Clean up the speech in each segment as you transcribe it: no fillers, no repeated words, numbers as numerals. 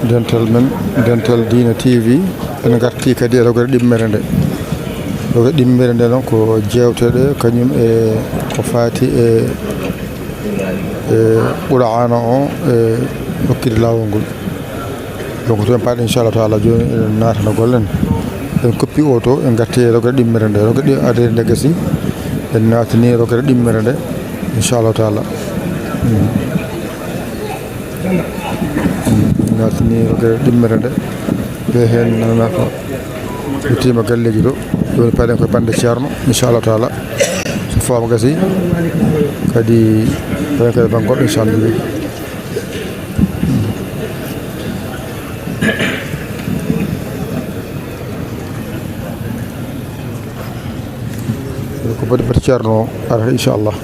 dental men dental Dina TV ene garti kadi rogere ɗimmere nde rogere ɗimmere nde noon ko jewteɗe kañum e ko fati e ɓura'ana o e hokkide lawol ngol donc to en paaɗe inchallah taala joni eɗen natana golle en koppi o to en gatti e rogere ɗimmere nde rogere adede nde gasi en natani rogere ɗimmere nde inchallah taala natani rogere ɗimmere nde ɓe hen nana ko yettima galleji ɗo joni paaɗen koye bande ceerno inchallah taala so fama gasi kadi paaɗen kadi ban goɗɗo inchallah ko bade bade ceerno arata inchallah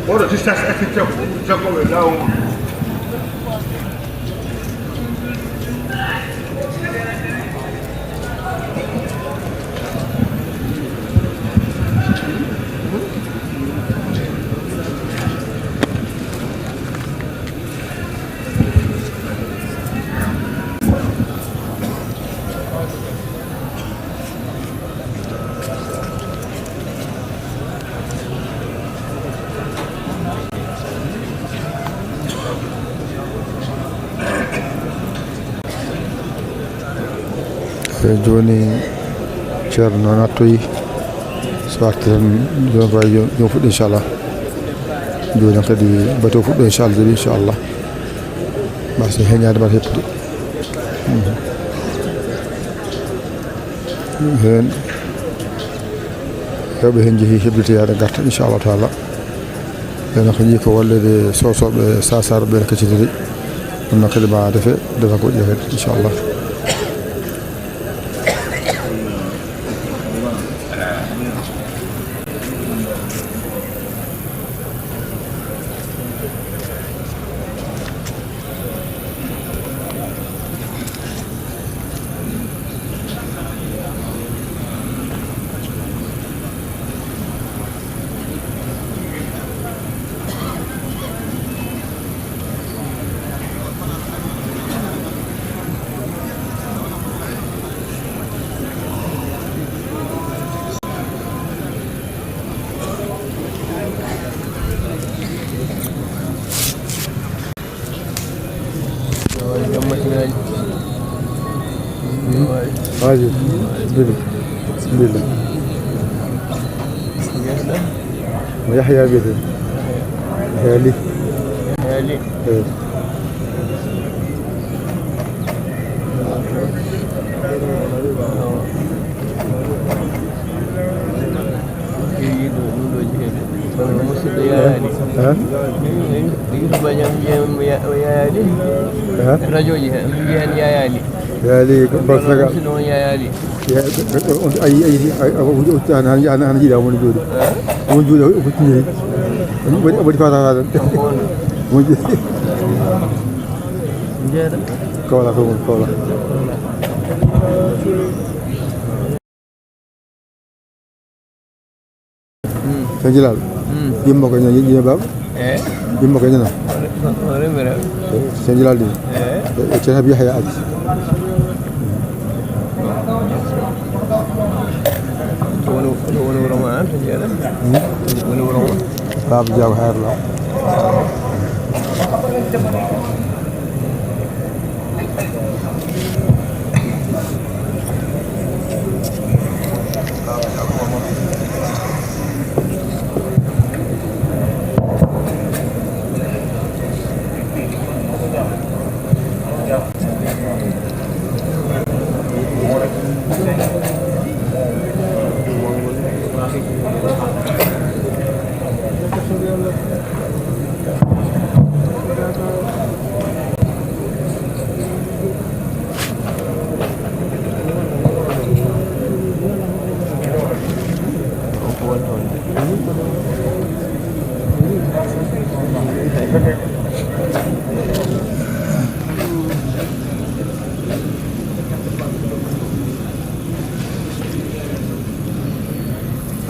Ora ti sta già come da un joni ceerno nattoyi so arti tan joni wawi joni fuɗɗo inchallah joni kadi bato fuɗɗo inchallah joni inchallah mbasa heñade mbaɗa heppude hen hewɓe hen jeehi heblitoyade garta inchallah taala ɓen ko jii ko wallede sosoɓe sasaro ɓen kaccitiri ɗum noon kadi ma defa goƴƴe kadi inchallah Hadi, bismillah. ويحيى بيته يحيى لي يالي بصقة يالي أنا جيدا موجود وبتني أبغى فاتح هذا موجود كولا كولا Senjilal, jimbo kayaknya jimbo bab, jimbo kayaknya na, senjilal di, cina biaya ya aja. Unu rumah, senjilal, unu rumah, bab jauh hari lah.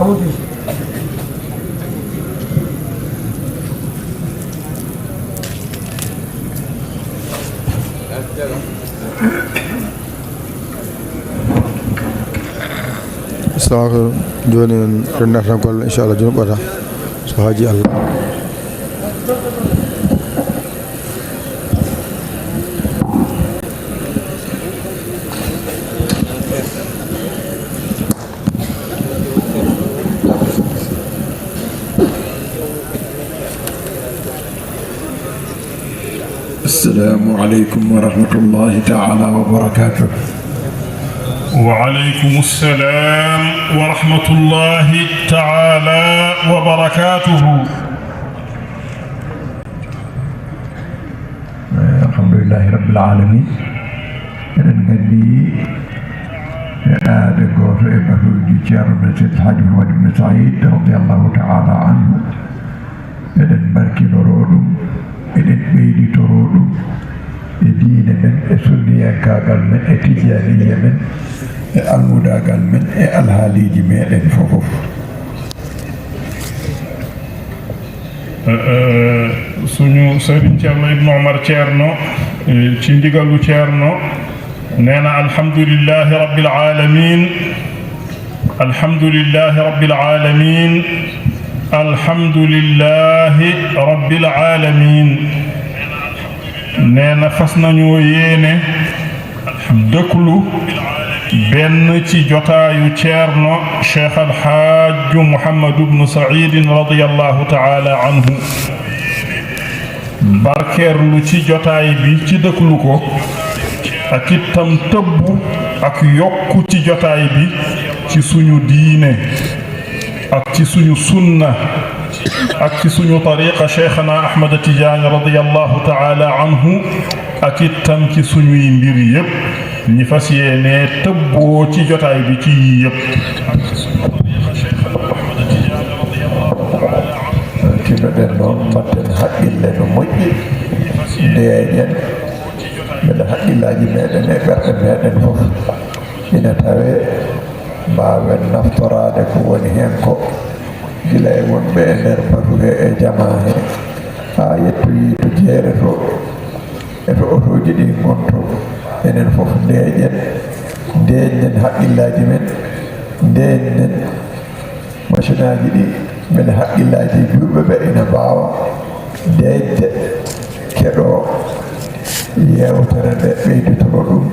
Assalamu joni en rennata golle inchallah joni ɓota so haaji Allah. السلام عليكم ورحمة الله تعالى وبركاته. وعليكم السلام ورحمة الله تعالى وبركاته. الحمد لله رب العالمين. نغني هذا غوف بحوج جارنا الحاج محمد بن سعيد رضي الله تعالى عنه. إذن بركي نورودم إذن بيدي تورودم دين من سنية كاغل من اتجانية من المداغل من الهاليج من فوف suñu Serigne Thierno Ibn Omar Thierno ci ndigalu Thierno nee na alhamdulillahi rabbil alamin alhamdulillahi rabbil alamin alhamdulillahi rabbil alamin nee na fas nañoo yéene dëkklu benn ci jotaayu Thierno Cheikh Al Hadj Mouhamed Ibn Saïd radiyallahu ta'ala anhu barkeerlu ci jotaay bi ci dëkklu ko ak itam tëbbu ak yokku ci jotaay bi ci suñu diine ak ci suñu sunna ak ci suñu tariqa Cheikhna Ahmad Tidiane radiyallahu ta'ala anhu ak itam ci suñuy mbir yépp ñi fas yéene tëbboo ci jotaay bi ci yépp ci ɓeɗen noon mbatten haqqille no moƴƴi ndeeƴen mbeɗa haqqillaji meɗen e ɓerɗe meɗen fof ina tawe mbawen naftorade ko woni hen ko gila e wonɓe e nder batu he e jama he ha yettoyi to jeere to e to otoji ɗi gonto enen fof ndeeƴen haqqillaji men ndeeƴen machine aji ɗi beele haqqillaji juɓɓe ɓe ina mbawa deeƴde keɗo yewtere nde ɓeyditoro ɗum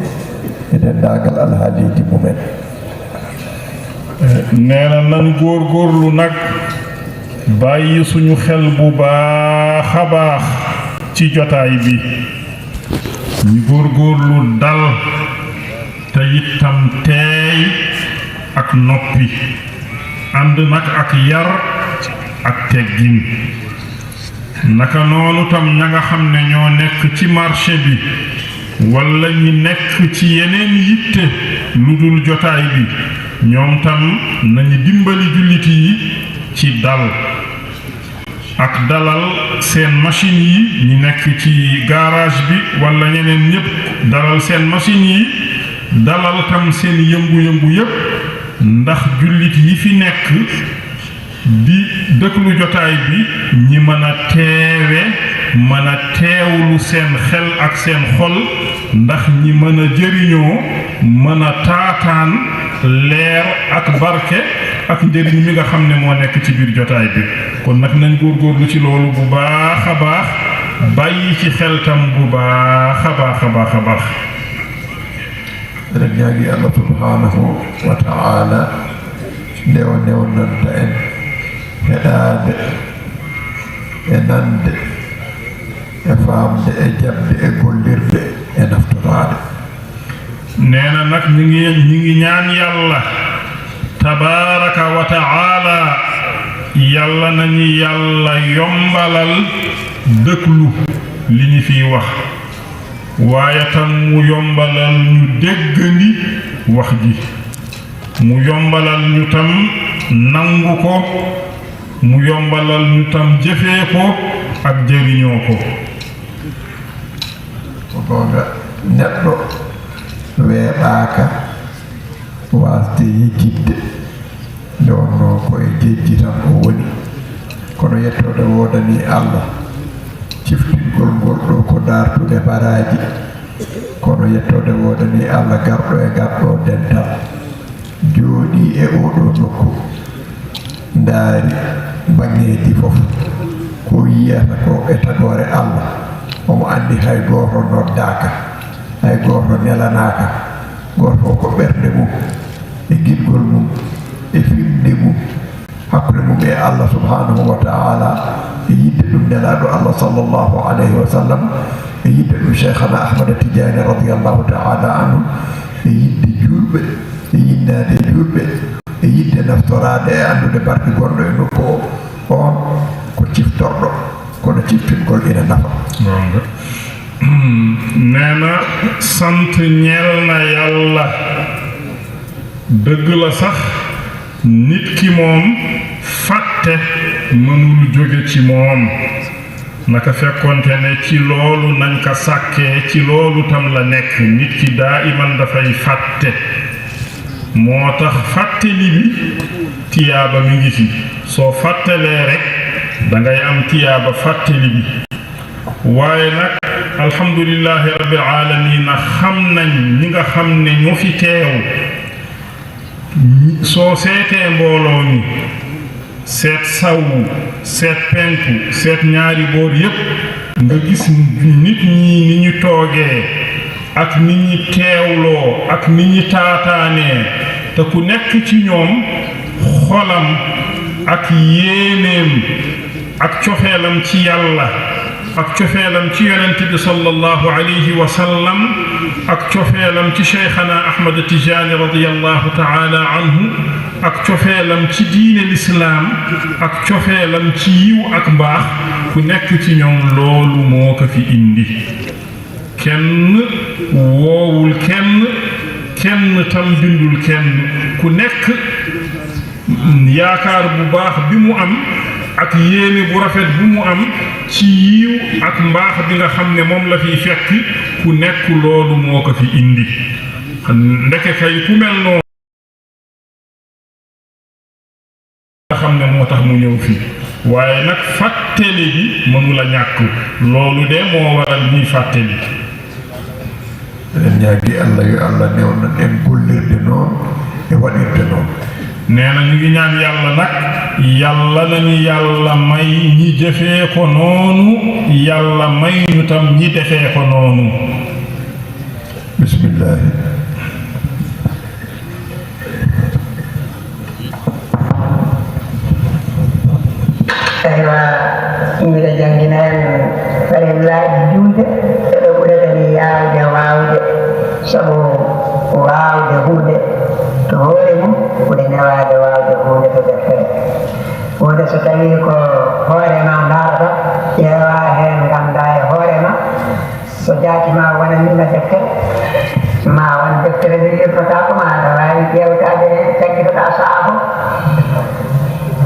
e dendagal alhaaliji mumen. nee na nan góorgóorlu nag bàyyi suñu xel bu baax a baax ci jotaay bi ñu góorgóorlu dal te itam teey ak noppi ànd nag ak yar ak teggin naka noonu tam ña nga xam ne ñoo nekk ci marché bi walla ñi nekk ci yeneen yitte lu dul jotaay bi ñoom tam nañu dimbali jullit yi ci dal ak dalal seen machine yi ñi nekk ci garage bi walla ñeneen ñépp dalal seen machine yi dalal tam seen yëngu-yëngu yépp ndax jullit yi fi nekk di dëkklu jotaay bi ñi mën a teewe mën a teewlu seen xel ak seen xol ndax ñi mën a jëriñoo mën a taataan leer ak barke ak njëriñ mi nga xam ne moo nekk ci biir jotaay bi kon nag nañ góorgóorlu ci loolu bu baax a baax bàyyi ci xel tam bu baax a baax a baax a baax eɗen ñaagi Allah subhanahu wa ta'ala ndewnanta en heɗade e nande e famde e jabde e gollirde e naftorade nee na nag ñi ngi ñaan yàlla tabaraka wa ta'ala yàlla nañu yàlla yombalal dëkklu li ñu fiy wax waaye tam mu yombalal ñu déggandi wax ji mu yombalal ñu tam nangu ko mu yombalal ñu tam jëfee ko ak jëriñoo ko ko gonga neɗɗo weeɓaaka wasde yejjidde nde wonno koye jejji tan o woni kono yettode wodani Allah ciftingol ngol ɗo ko dartude baraji kono yettode wodani Allah garɗo e garɗo dental jooɗi e oɗo nokku ndaari bangeji fof ko yiyata ko e tagore Allah omo andi hay goto noddaka hay goto nelanaka goto fof ko ɓerde mum e gidgol mum e fimde mum hakkude mum e Allah subhanahu wa ta'ala e yidde ɗum nelaɗo Allah sallallahu alayhi wa sallam e yidde ɗum cheikhana Ahmada Tidiane radiyallahu ta'ala anhu e yidde julɓe e yinnade julɓe e yidde naftorade e andude barke gonɗo e nokku o on ko ciftorɗo kono ciftingol ina nafa neena sant ñeel na yàlla dëgg la sax nit ki moom fàtte mënul jóge ci moom naka fekkonte ne ci loolu nañ ko sàkkee ci loolu tam la nekk nit ki daa iman dafay fàtte moo tax fàtteli bi tiyaaba mi ngi fi soo fàttelee rek dangay am tiyaaba fàtteli bi waaye nag alhamdulillahi rabbil alamin xam nañ ñi nga xam ne ñoo fi teew soo seetee mbooloo mi seet sawu seet penku seet ñaari boor yépp nga gis nit ñi ni ñu toogee ak ni ñi teewloo ak ni ñi taataanee te ku nekk ci ñoom xolam ak yéeneem ak cofeelam ci yàlla ak cofeelam ci yonent bi sallallahu alayhi wa sallam ak cofeelam ci cheikhana Ahmad Tijaani radiyallahu ta'ala anhu ak cofeelam ci diine lislaam ak cofeelam ci yiw ak mbaax ku nekk ci ñoom loolu moo ko fi indi kenn woowul kenn tam bindul kenn ku nekk yaakaar bu baax bi mu am ak yéene bu rafet bu mu am ci yiw ak mbaax bi nga xam ne moom la fiy fekk ku nekk loolu moo ko fi indi ndeke kay ku mel noonu nga xam ne moo tax mu ñëw fi waaye nag fàttali bi mënula ñàkk loolu de moo waral ñuy fàttali eɗen ñaagi Allah yo Allah newna en gollirde noon e waɗirde noon nee na ñu ngi ñaan yàlla nag yàlla nañu yàlla may ñi jëfee ko noonu yàlla may ñu tam ñi defee ko noonu bismillah aywa mbiɗa jangina en farillaji julde eɗo ɓuretani yawde wawde sabu wawde hunde to hoore mum ɓuuri newade wawde hunde to deftere hunde so tawi ko hoorema darata ƴeewa hen ganda e hoorema so jaatima wonanima deftere ma won deftere nde livrotako ma aɗa wawi ƴewtade hen taggitoɗa saabo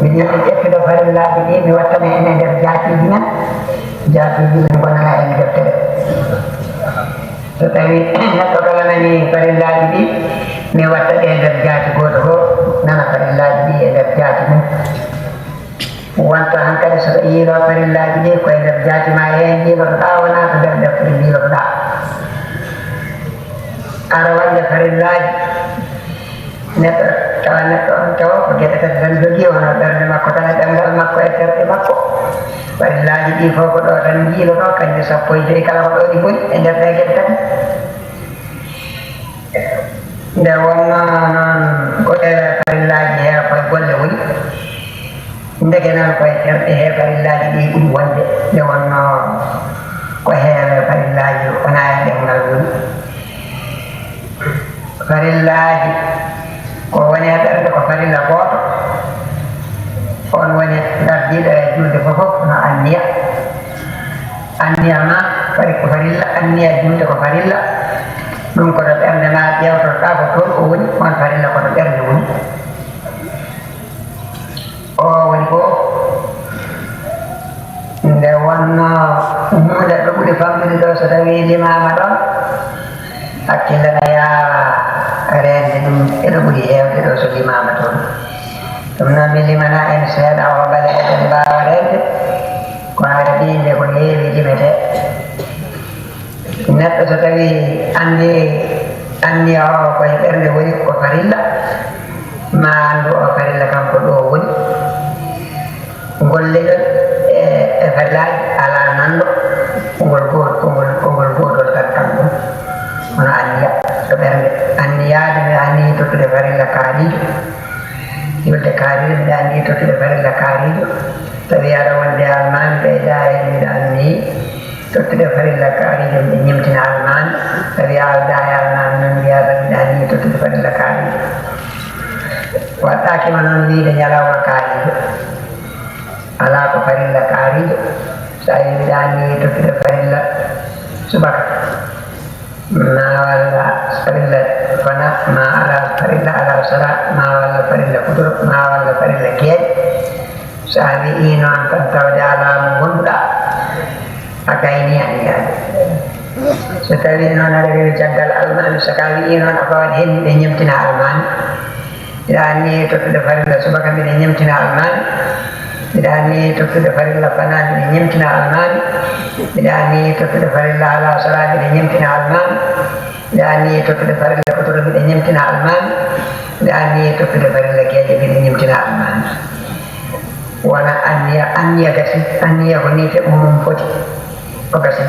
mi ñami ƴettude farillaji ɗi mi wattana en e nder jaatiji men gona en deftere so tawi neɗɗo kala nani farillaji ɗi mi watta ɗe nder jaati goto fof nana farillaji ɗi e nder jaati mum wonto han kadi so yiilo farillaji ɗi koye nder jaati ma hen jiilotoɗa wona to nder deftere jiilotoɗa ara wande farillaji neɗɗo tawa neɗɗo on tawa ko gueɗe tati tan jogui wono ɓerde makko tan e ɗemgal makko e terɗe makko farillaji ɗi fof ko ɗo tan jiiloto kanƴe sappo e joyi kala ko ɗo ɗi boni e nder ɗe gueɗe tati nde wonno noon goɗɗere farillaji he koye golle woni ndege noon koye terɗe he farillaji ɗi ɓuri wonde nde wonno ko heewe farillaji wona e ɗemgal woni farillaji ko woni e ɓerde ko farilla goto on woni gardiɗo e julde fofof no anniya ma fari ko farilla anniya julde ko farilla ɗum koto ɓerde ma ƴewtotoɗa ko toon o woni on farilla koto ɓerde woni o woni ko nde wonno hunde ɗo ɓuri famɗude ɗo so tawi limama ɗon hakkille no yawa rende ɗum eɗo ɓuri hewde ɗo so limama toon ثم ملمنا إن سيدا وبلغت الباورد وعربين لكل بجمته neɗɗo so tawi anndi o koye ɓernde woni ko farilla ma anndu o farilla kanko ɗo woni golleɗon e farillaji ala nanɗo kongol gotol tan kanko hono anniya to ɓernde anniyaade mi anni tottude farilla kaalijo yolde kaalijo mbiɗa anni tottude farilla kaalijo tawi aɗa wonde almami ɓeyda hen mbiɗa anni tottude farilla kaalijo mbiɗa ñimtina almami tawi alda e almami noon mbiyata mbiɗa anni tottude farilla kaalijo waɗɗakima noon wiide ñalawma kaalijo ala ko farilla kaalijo sa yi mbiɗa anni tottude farilla subaka ma walla farilla fana ma ala farilla ala sala ma walla farilla kuduro ma walla farilla keeɗe sa wi noon tan tawde ala mo gonduɗa a gayni anniyaade so tawi noon aɗa rewi caggal almami saka wi noon a fawan hen mbiɗa ñemtina almami mbiɗa anni tottude farilla subaka mbiɗa ñemtina almami mbiɗa anni tottude farilla fana mbiɗa ñemtina almami mbiɗa anni tottude farilla ala sala mbiɗa ñemtina almami mbiɗa anni tottude farilla kotoro mbiɗa ñemtina almami mbiɗa anni tottude farilla keeje mbiɗa ñemtina almami wona anniya gasi anniya ko ni feɓo mum foti o gasi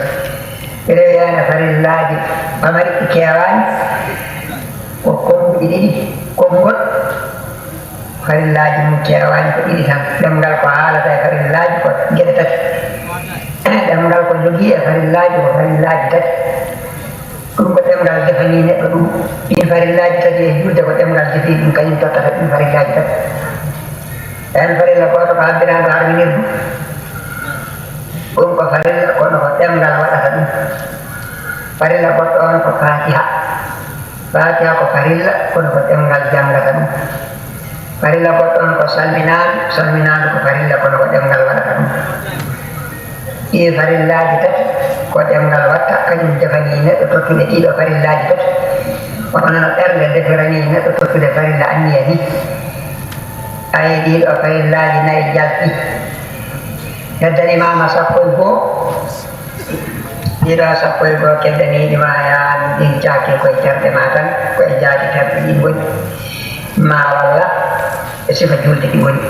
rewi hen farillaji pamari ɗi kewani ko kombuɗi ɗiɗi konngol farillaji mum kewani ko ɗiɗi tan ɗemgal ko haalata e farillaji ko gueɗe tati ɗemgal ko jogui e farillaji ko farillaji tati ɗum ko ɗemgal defani neɗɗo ɗum ɗin farillaji tati e julde ko ɗemgal defi ɗum kañum tottata ɗin farillaji tati en farilla goto ko habbiraɗo harminirdu ɗum ko farilla kono ko ɗemgal waɗata ɗum farilla goɗɗo on ko fatiha ko farilla kono ko ɗemgal jangata ɗum farilla goɗɗo on ko salminadu ko farilla kono ko ɗemgal waɗata ɗum ɗi farillaji tati ko ɗemgal watta kañum defani neɗɗo tottude ɗiɗo farillaji tati onono ɓerde defirani neɗɗo tottude farilla anniya ni ayi ɗiɗo farillaji nayi jalti heddanimama 12 ɗiɗo 12 keddaniɗima yan ɗin caki koye terɗe ma tan koye jaati terɗe ɗin woni ma walla e sifa julde ɗi woni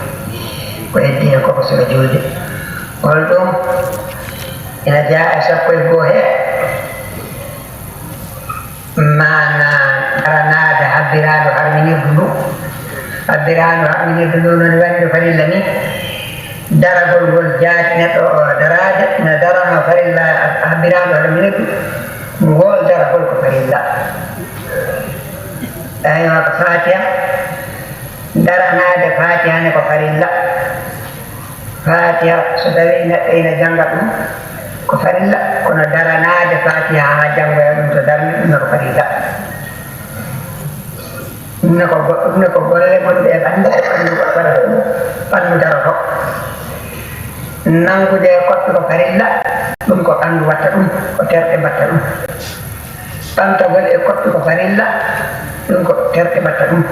ko heddino koko sifa julde hol ɗum ina jaa e 12 he mana daranade habbiraɗo harminirdu ndu habbiraɗo harminirdu ndu noni wandi farilla ni daragol ngol jaati neɗɗo o darade ina darano farilla habbiraɗo harminirdu ngol daragol ko farilla aywa ko fatiha daranade fatiha ne ko farilla fatiha so tawi neɗɗo ina janga ɗum ko farilla kono daranade fatiha ha jangoya ɗum to darni ɗum ne ko farilla ɗum ne ko golle gonɗe e ɓandu ɓandu daroto nangude koɗɗo ko farilla ɗum ko ɓandu watta ɗum ko terɗe mbatta ɗum ɓamtagol e koɗɗo ko farilla ɗum ko terɗe mbatta ɗum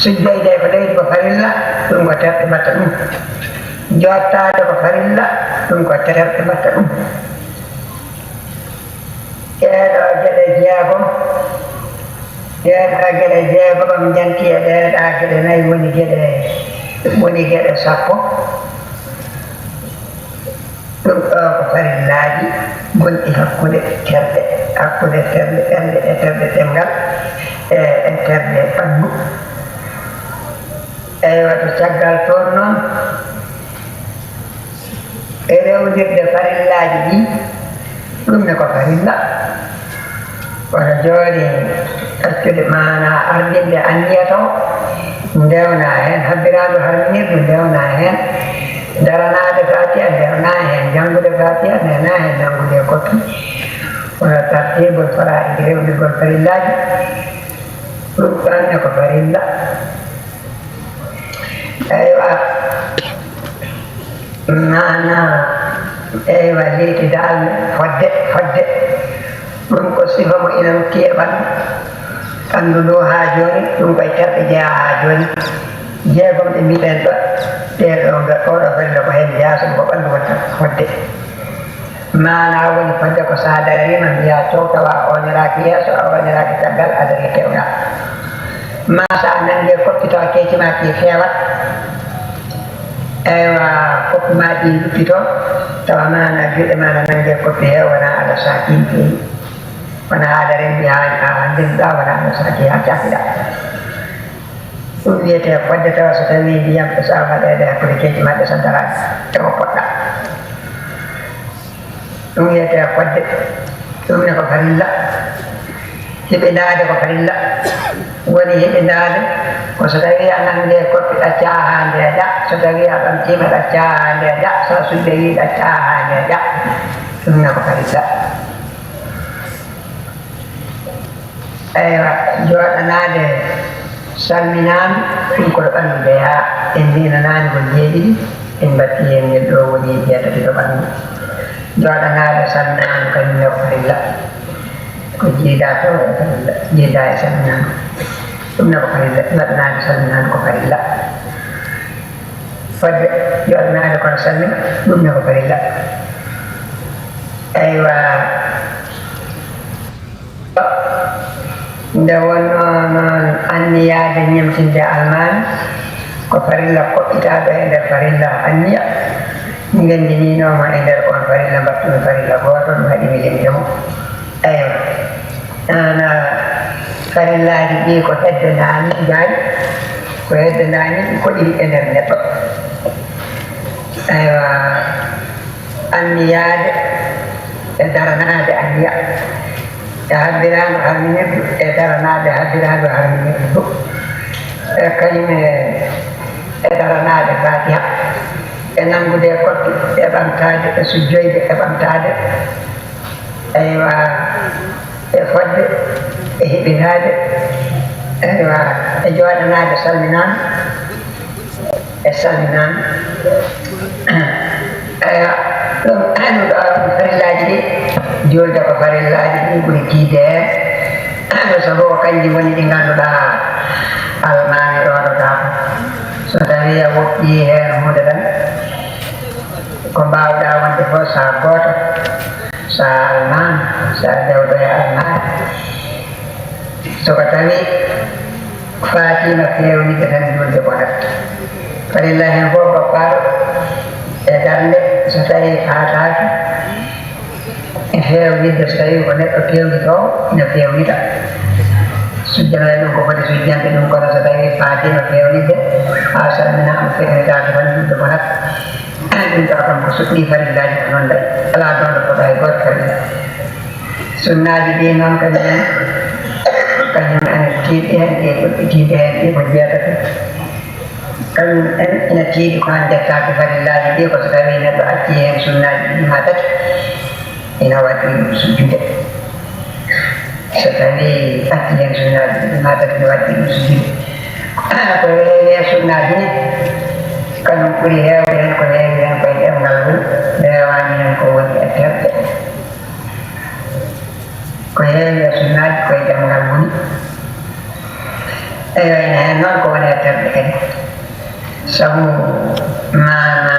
sujjayde ko leydi ko farilla ɗum ko terɗe mbatta ɗum jottade ko farilla ɗum ko terɗe mbatta ɗum ɗeɗo geɗe jeegom ɗeɗa geɗe jeegom janti e ɗeɗa geɗe nayi woni geɗe 10 ɗum ɗo ko farillaji gonɗi hakkude terɗe ɓernde e terɗe ɗemgal e terɗe ɓandu eywa to caggal toon noon e rewdirde farillaji ɗi ɗum ne ko farilla kono joni accude mana ardinde anniya taw ndewna hen habbiraɗo harminirdu ndewna hen daranade fatiha ndewna hen jangude fatiha ndewna hen jangude koppi kono tartibol fara'idi rewdirgol farillaji ɗum ɗonne ko farilla eywa mana eywa leytidal fodde ɗum ko sifa mo ina rokki e ɓandu ɓandu ndu ha joni ɗum koye terɗe jeeya ha joni jeegom ɗe mbiɗen ɗo ɗeɗo oɗo felle ko hen jaaso ko ɓanndu watta fodde mana woni fodde ko sa darima mbiya to tawa oñoraki yeeso a oñoraki caggal adari kewɗa ma sa nangue koppito keecima ki fewat eywa koppi ma ɗi luppito tawa mana juuɗe mana nangue koppi he wona aɗa saki feewi wona aɗa rembi ha ndemɗa wona aɗa saki ha cakiɗa ɗum wiyete fodde tawa so tawi ndiyam ɗo sa waɗede hakkude keeci maɗe so darani eko poɗɗa ɗum wiyete fodde ɗum ne ko farilla hiɓe daade ko farilla woni hiɓe daade ko so tawi a nande koppi ɗacca ha nde ɗa so tawi a ɓamtima ɗacca ha nde ɗa sa sudde wi ɗacca ha nde ɗa ɗum ne ko farilla eywa jooɗanade salminami ɗum koɗo ɓanndu deya en mbinanani ko jeeɗiɗi en mbatti hen ngel ɗo woni jeetati ɗo ɓanndu jooɗanade salminami kañumne ko farilla ko jiida to e farilla jiida e salminami ɗum ne ko farilla waɗanade salminami ko farilla fodde jooɗanade kono salmina ɗum ne ko farilla eywa nde wonno noon anniyade ñemtinde almami ko farilla koɓɓitaɗo e nder farilla anniya mi gandininomo e nder on farilla mbattumi farilla goto ɗum haɗi mi limtemo eywa ana farillaji ɗi ko heddendani jaari ko heddendani ɗi koɗiri e nder neɗɗo eywa anniyade e daranade anniya e habbirano harminirdu e daranade habbirado harminirdu e kañum e daranade fatiha e nangude koppi e ɓamtade e sujjoyde e ɓamtade eywa e fodde e hiɓinade eywa e jooɗanade salminama e salminama eya ɗum ɗo farillaji ɗi julde ko farillaji ɗi ɓuri tiide hen sabu ko kanji woni ɗi ganduɗa almami ɗoɗotako so tawi a woɗɗi hen hunde tan ko mbawɗa wonde fof sa goto sa almami sa dewɗo e almami soko tawi fatima fewnide tan julde bonat farilla hen fof goppaɗo e darde so tawi fataki e fewnidde so tawi ko neɗɗo fewnito ne fewnita sujjanade ɗum ko foti sujjande ɗum kono so tawi fatima fewnidde ha salminama fewnitake tan julde bonat ɗum tawa kam ko suɗɗi farillaji ko noon dayi ala ɗon ɗo foɗa e goto farilla sunnaji ɗi noon kañumen ene tiiɗi hen ɗi goɗɗi tiiɗi hen ɗi ko jeetati kañum ene tiiɗi ko han jettaki farillaji ɗi ko so tawi neɗɗo acci hen sunnaji ɗi ha tati ina waɗi ɗum sujjude so tawi acci hen sunnaji ɗi ha tati ne waɗi ɗum sujjude ko heewi hen sunnaji ni kañum ɓuuri heewde hen ko heewi hen koye ɗemngal woni rewani hen ko woni e terɗe ko heewi e sunnaji koye ɗemngal woni eyo ene hen noon ko woni e terɗe kadi sabu mana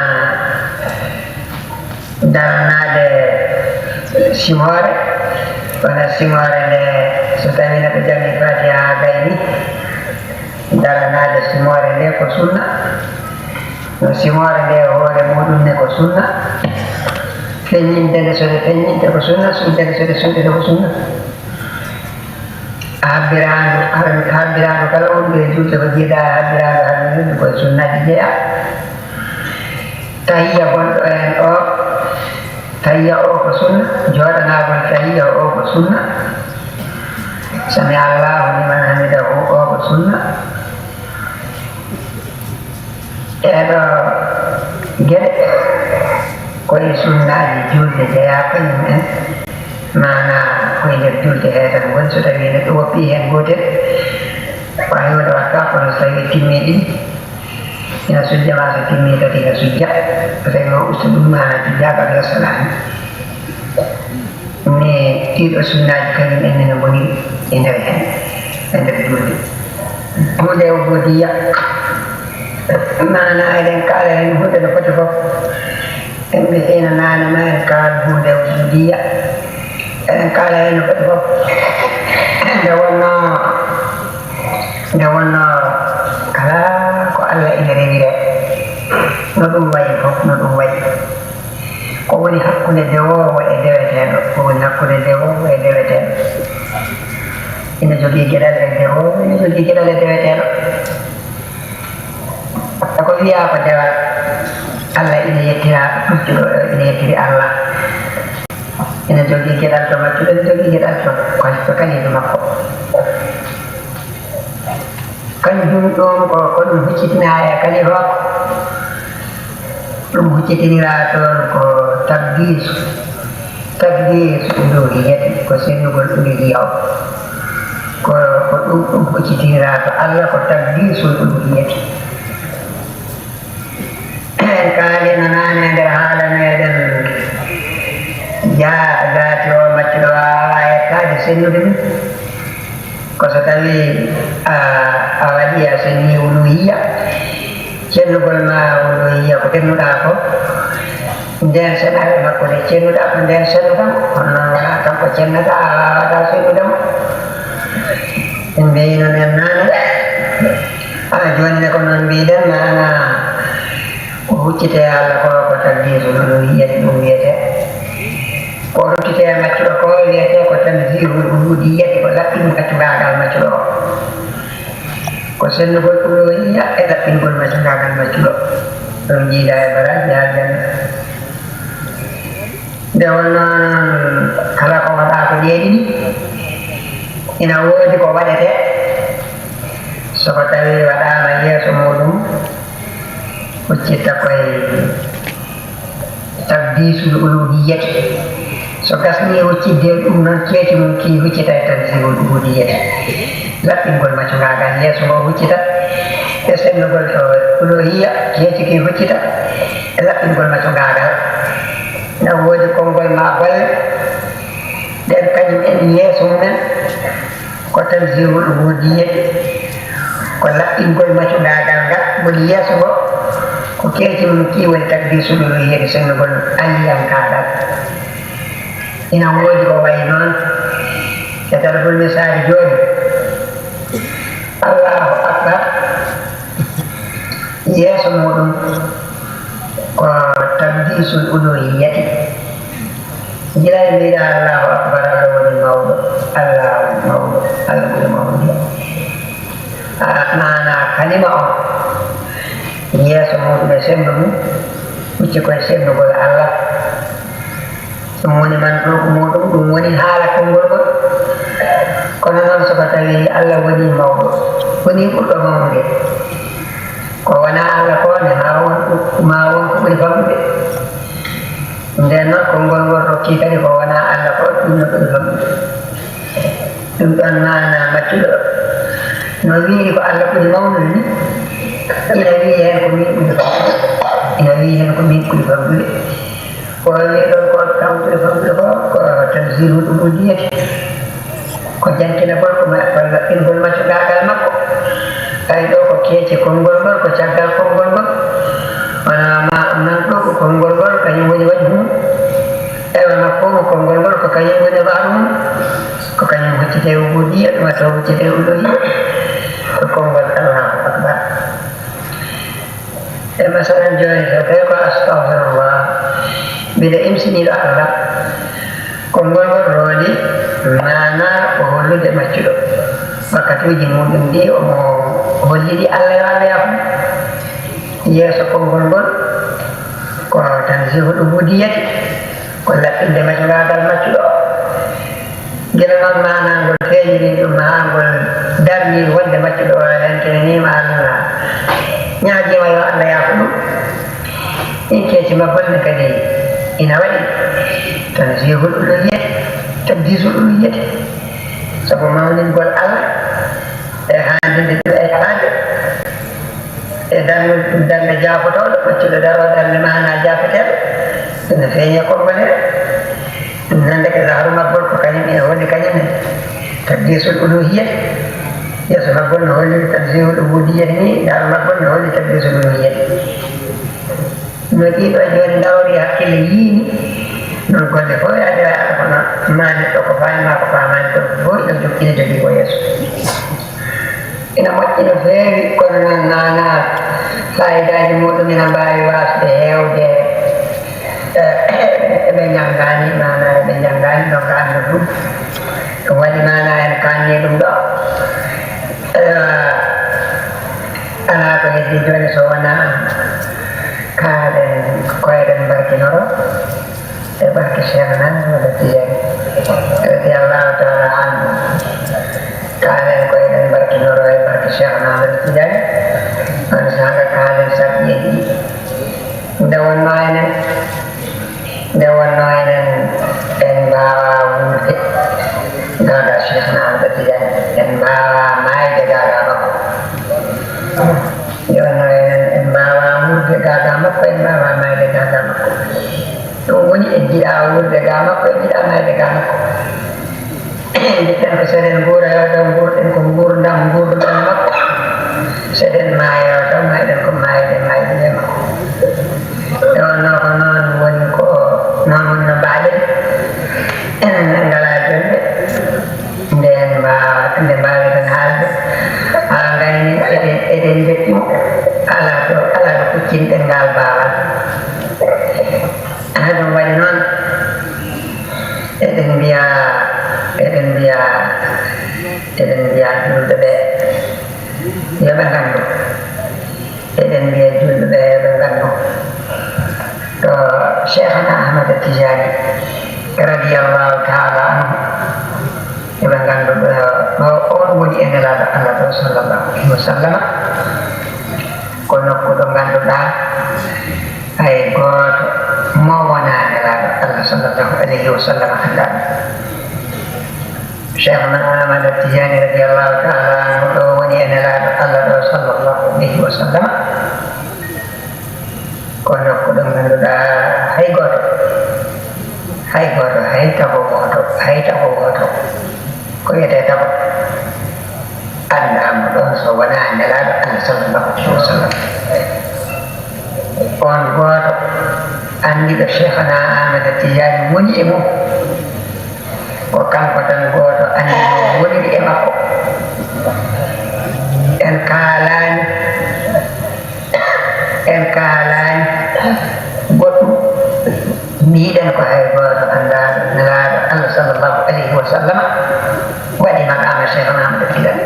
daranade simore wona simore nde so tawi neɗɗo jangi fatiha ha gayni daranade simore nde ko sunna no simore nde hoore muɗum ne ko sunna feññinde nde sode feññinde ko sunna sudde nde sode sudde ko sunna habbiradu kala on ɓe julde ko jiiɗa habbiradu harminirdu koye sunnaji jeeya tahiya gonɗo hen o tahiya o ko sunna jooɗanagol tahiya o ko sunna sami allahu liman hamidahu o ko sunna eɗo gueɗe koye sunnaji julde jeeya kañum en mana koye nder julde he tan woni so tawi neɗɗo woppi hen gotel wawi wonde watta kono so tawi timmi ɗiɗi ina sujja ma so timmi tati ina sujja so tawi o usta ɗum mana sujja kabla salami ni ɗiɗo sunnaji kañum ennene boni e nder hen e nder julde hunde o godiya maana eɗen kaala hen hunde no foti fof en mbi ina nane ma en kaala hunde ubudiya eɗen kaala hen no foti fof nde wonno kala ko Allah ina rewire no ɗum wayi fof no ɗum wayi ko woni hakkude dewowo e deweteɗo ko woni hakkude dewowo e deweteɗo ina jogii geɗal e dewowo ina jogii geɗal e deweteɗo ko wiya ko dewal Allah ina yettira ɗuccuɗo ina yettiri Allah ina jogii geɗal to maccuɗo ina jogii geɗal to kaliɗo makko kanjum ɗum ko ɗum huccitina e kali makko ɗum huccitinira toon ko tabdis uluhiyati ko sennugol uluhiya o ko ɗum huccitinira to Allah ko tabdisul uluhiyati en kaalino naane nder haala meɗen jaati o maccuɗo wawa yettade sennude ɗum ko so tawi a waɗi a senni uluhiya cennugol ma uluhiya ko cennuɗa ko nden seɗaɓe makko nde cennuɗa ko nden sennuɗam kono noon wona tan ko cennata a wawata sennudam en mbiyino nen naane joni ne ko noon mbiɗen mana ko huccite Allah ko tanzihu uluhiyyati ɗum wiyete ko huccite maccuɗo ko wiyete ko tanzihu uluhiyyati ko laɓɓin maccuɗagal maccuɗo o ko sennugol uluhiyya e laɓɓingol maccuɗagal maccuɗo ɗum jiiɗa e baraji aljanna nde wonno noon kala ko waɗa ko ɗeeɗiɗi ina woodi ko waɗete soko tawi waɗama yeeso muɗum huccitta koye tabdisul uluhiyyati so gasni huccidde ɗum noon keeti mum ki huccita e tanzihul uluhiyyati laɓɓingol maccuɗagal yeeso ngo huccita e sennugol to uluhiyya keeti ki huccita e laɓɓingol maccuɗagal na woodi konngol ma golle ɗen kañum en yeeso mumen ko tanzihul uluhiyyati ko laɓɓingol maccuɗagal ngal woni yeeso ngo ko keeti mum ki woni tabdisul uluhiyyati sennugol aliyankaɗal ina woodi ko wayi noon e dargol misali jooni Allahu akbar yeeso muɗum ko tabdisul uluhiyyati gilay mbiɗa Allahu akbar Allah woni mawɗo Allah mawɗo Allah ɓuri mawɗo mana kalima o yeeso muɗum e sendu mum hucci koye sennugol Allah ɗum woni man ɗoko muɗum ɗum woni haala konngol ngol kono noon soko tawi Allah woni mawɗo woni ɓurɗo mawnude ko wona Allah ko ne ma won ko ɓuri famɗude nden noon konngol ngol rokki kadi ko wona Allah ko ɗum no ɓuri famɗude ɗum ɗon mana maccuɗo no wiiri ko Allah ɓuri mawnude ni ina wii hen ko min ɓuri famɗude ina wii hen ko min ɓuri famɗude ko wiɗon ko kam ɓuri famɗude ko tanzihul uluhiyyati ko jantinagol ko laɓɓingol maccuɗagal makko tawi ɗo ko keeci konngol ngol ko caggal konngol ngol wona ma nan ɗo ko konngol ngol kañum woni waɗi mum ewa makko mo konngol ngol ko kañum woni waaru mum ko kañum huccite ubudiyya ɗum watta huccite uluhiyya ko konngol Allahu akbar e masalan joni so tawi ko astahfirullah mbiɗa imsiniɗo Allah konngol ngol rooli mana ko hollude maccuɗo wakkatuji muɗum ɗi omo holliɗi Allah yo Allah yafo yeeso konngol ngol ko tanzihul ubudiyyati ko laɓɓinde maccuɗagal maccuɗo o gila noon mana ngol feeñiri ɗum ha ngol darni wonde maccuɗo o hentenanima Allah ñaajima yo Allah yafo ɗum in keecima bonne kadi ina waɗi tanzihul uluhiyyati tabdisul uluhiyyati sabu mawningol Allah e handinde ɗum e hande e darde jaafotoɗo maccuɗo daro darde mana jaafeteɗo ene feeñe konngol he ɗum nande ke zahru maggol ko kañum e woni kañum en tabdisul uluhiyyati ya sebab no li tanzihul ubudiyah ini dan mabun no li taqdisul uluhiyah nagi to joni dawri hakkille yini non golle fof ada kono mani to ko fayma ko famani to fof ɗum jokkine jogi ko yeeso ina moƴƴino feewi kono noon nana fayidaji muɗum ina mbawi wasde hewde eɓe janggani mana eɓe janggani donc anda ɗum ɗum waɗi mana en kanni ɗum ɗo ala ko heddi joni so wona kaɗen koyeɗen barkinoro e barke cheikhna walla tijani radiallahu taala anhu kaɗen koyeɗen barkinoro e barke cheikhna walla tijani on sanga kaɗen sabƴeji nde wonno enen en mbawa wurde gaga cheikhna walla tijani en mbawa mayde gaga makko nde wonno enen en mbawa wurde gaga makko en mbawa mayde gaga makko ɗum woni en jiɗa wurde ga makko en jiɗa mayde ga makko jitten ko seɗen guurayo taw gurɗen ko gurdam gurduɗen makko seɗen maayo taw mayɗen ko mayde mayde makko e wonno ko noon woni ko noon woni no mbaɗen enen en ngala jonde nde mbawi tan haalde ha gayni eɗen jettimo ala ɗo kuccinɗen ngal bawal ɗum waɗi noon eɗen mbiya julɓe ɓe yoɓe gandu eɗen mbiya julɓe ɓe yoɓe gandu to cheikhana ahmad tijani radiallahu taala anhu yoɓe gandu ɗo on woni e nelaɗo allah ɗo sallllahu alayhi wa sallam ko nokku ɗo ganduɗa hay goto mo wona nelaɗo allah sallllahu alayhi wa sallam andaɗo cheikhna ahmad tijani radiallahu taala anhu ɗo woni e nelaɗo allah ɗo sallllahu alayhi wa sallam ko nokku ɗo ganduɗa hay tago goto ko wiyete tago andama ɗon so wona nelaɗo allah sallllahu alayhi wa sallam on goto andiɗo cheikhna ahmad tijani woni e mum ko kanko tan goto andino woniri e makko en kalani goɗɗum mbiɗen ko hay goto andaɗo nelaɗo allah sallllahu alayhi wa sallam waɗi maqama cheikhna ahmad tijani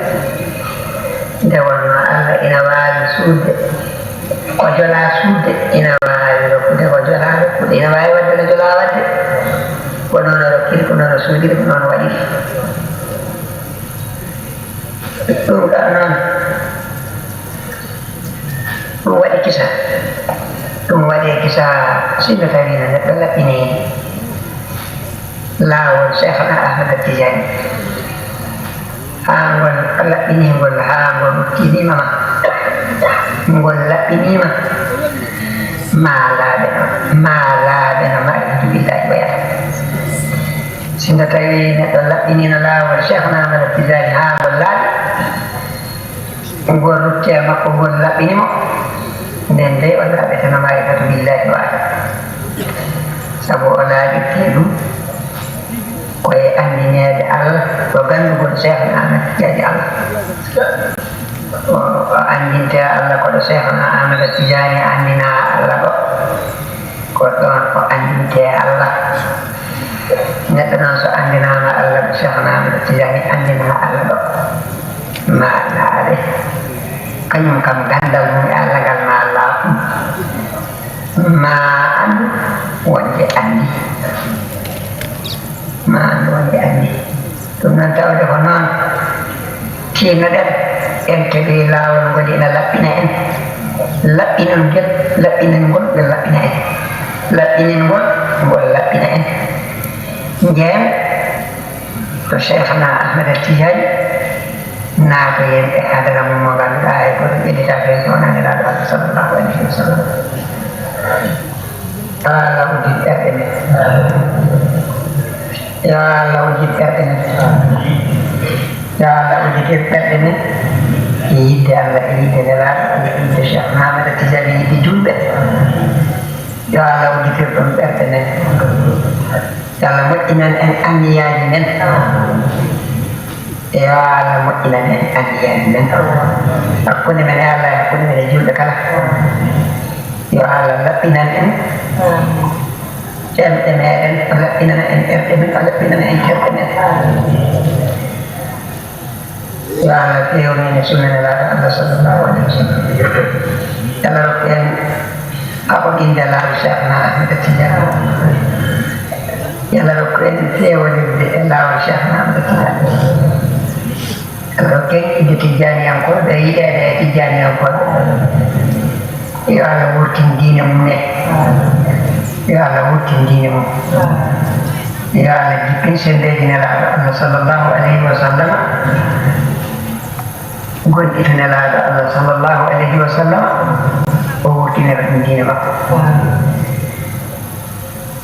nde wonno allah ina wawi suudde ko jola suudde ina wawi rokkude ko jola rokkude ina wawi wadde no jola wadde ko noon o rokkiri ko noon o suudiri ko noon o waɗiri ɗum ɗo noon ɗum waɗi kisa ɗum waɗe kisa sinno tawi no neɗɗo laɓɓini laawol cheikhna ahmad tijani ha ngol laɓɓiningol ha ngol tinimama ngol laɓɓinima ma laaɓe no maɗitu billahi wayata sinno tawi neɗɗo laɓɓinino laawol cheikhna ahmad tijani ha ngol laaɓi ngol rutte makko ngol laɓɓinimo nden nde o laaɓeteno maɗitu billahi wayata saabu o laaɓitte ɗum koye andinede allah ko gandugol cheikhna ahmad tijani allah o andinte allah koɗo cheikhna ahmad tijani andina allah ɗo ko ɗon o andinte allah neɗɗo noon so andinama allah ɗo cheikhna ahmad tijani andina allah ɗo ma laare kañum kam gandal mum e allah ngal ma laaɓum ma andu wonde andi ma andu wonde andi ɗum noon tawde ko noon tinnoɗen en keɓi laawol ngol ina laɓɓina en laɓɓiningol ngol laɓɓina en laɓɓiningol ngol laɓɓina en njeen to cheikhna ahmad tijani naato yen e hadara mum mo ganduɗa e goto ɓeɗita fen wonanelaɗo allah sallllahu alayhi wa sallam yo allah uddin ɓerɗe men yo allah uddin ɓerɗe men ya Allah ujitir ɓerɗe men yidde Allah e yidde nelaɗo e yidde Cheikh Mahamada Tijani yidde julɓe yo Allah ujitir ɗon ɓerɗe men yo Allah moƴƴinan en anniyaji men yo Allah moƴƴinan en anniyaji men hakkunde men e Allah e hakkunde men e julɓe kala yo Allah laɓɓinan en ƴemɗe meɗen o laɓɓinan en ƴerɗe men o laɓɓinan en ƴerɗe men yo Allah fewnine sunnanelaɗo Allah sallllahu alayhi wa sallam Allah rokku en haɓoɗinde laaɗo Cheikh Ahmada Tidiane Allah rokku en fewnirde e laawol Cheikh Ahmada Tidiane Allah rokku en idde tijjaniyankoɓe yiɗede e tijjaniyankoɓe yo Allah wurtin diine mum ne yo Allah wurtin diine mum yo Allah jippin sendeji nelaɗo Allah sallllahu alayhi wa sallam gonɗito nelaɗo Allah sallllahu alayhi wa sallam o wurtinira ɗum diine makko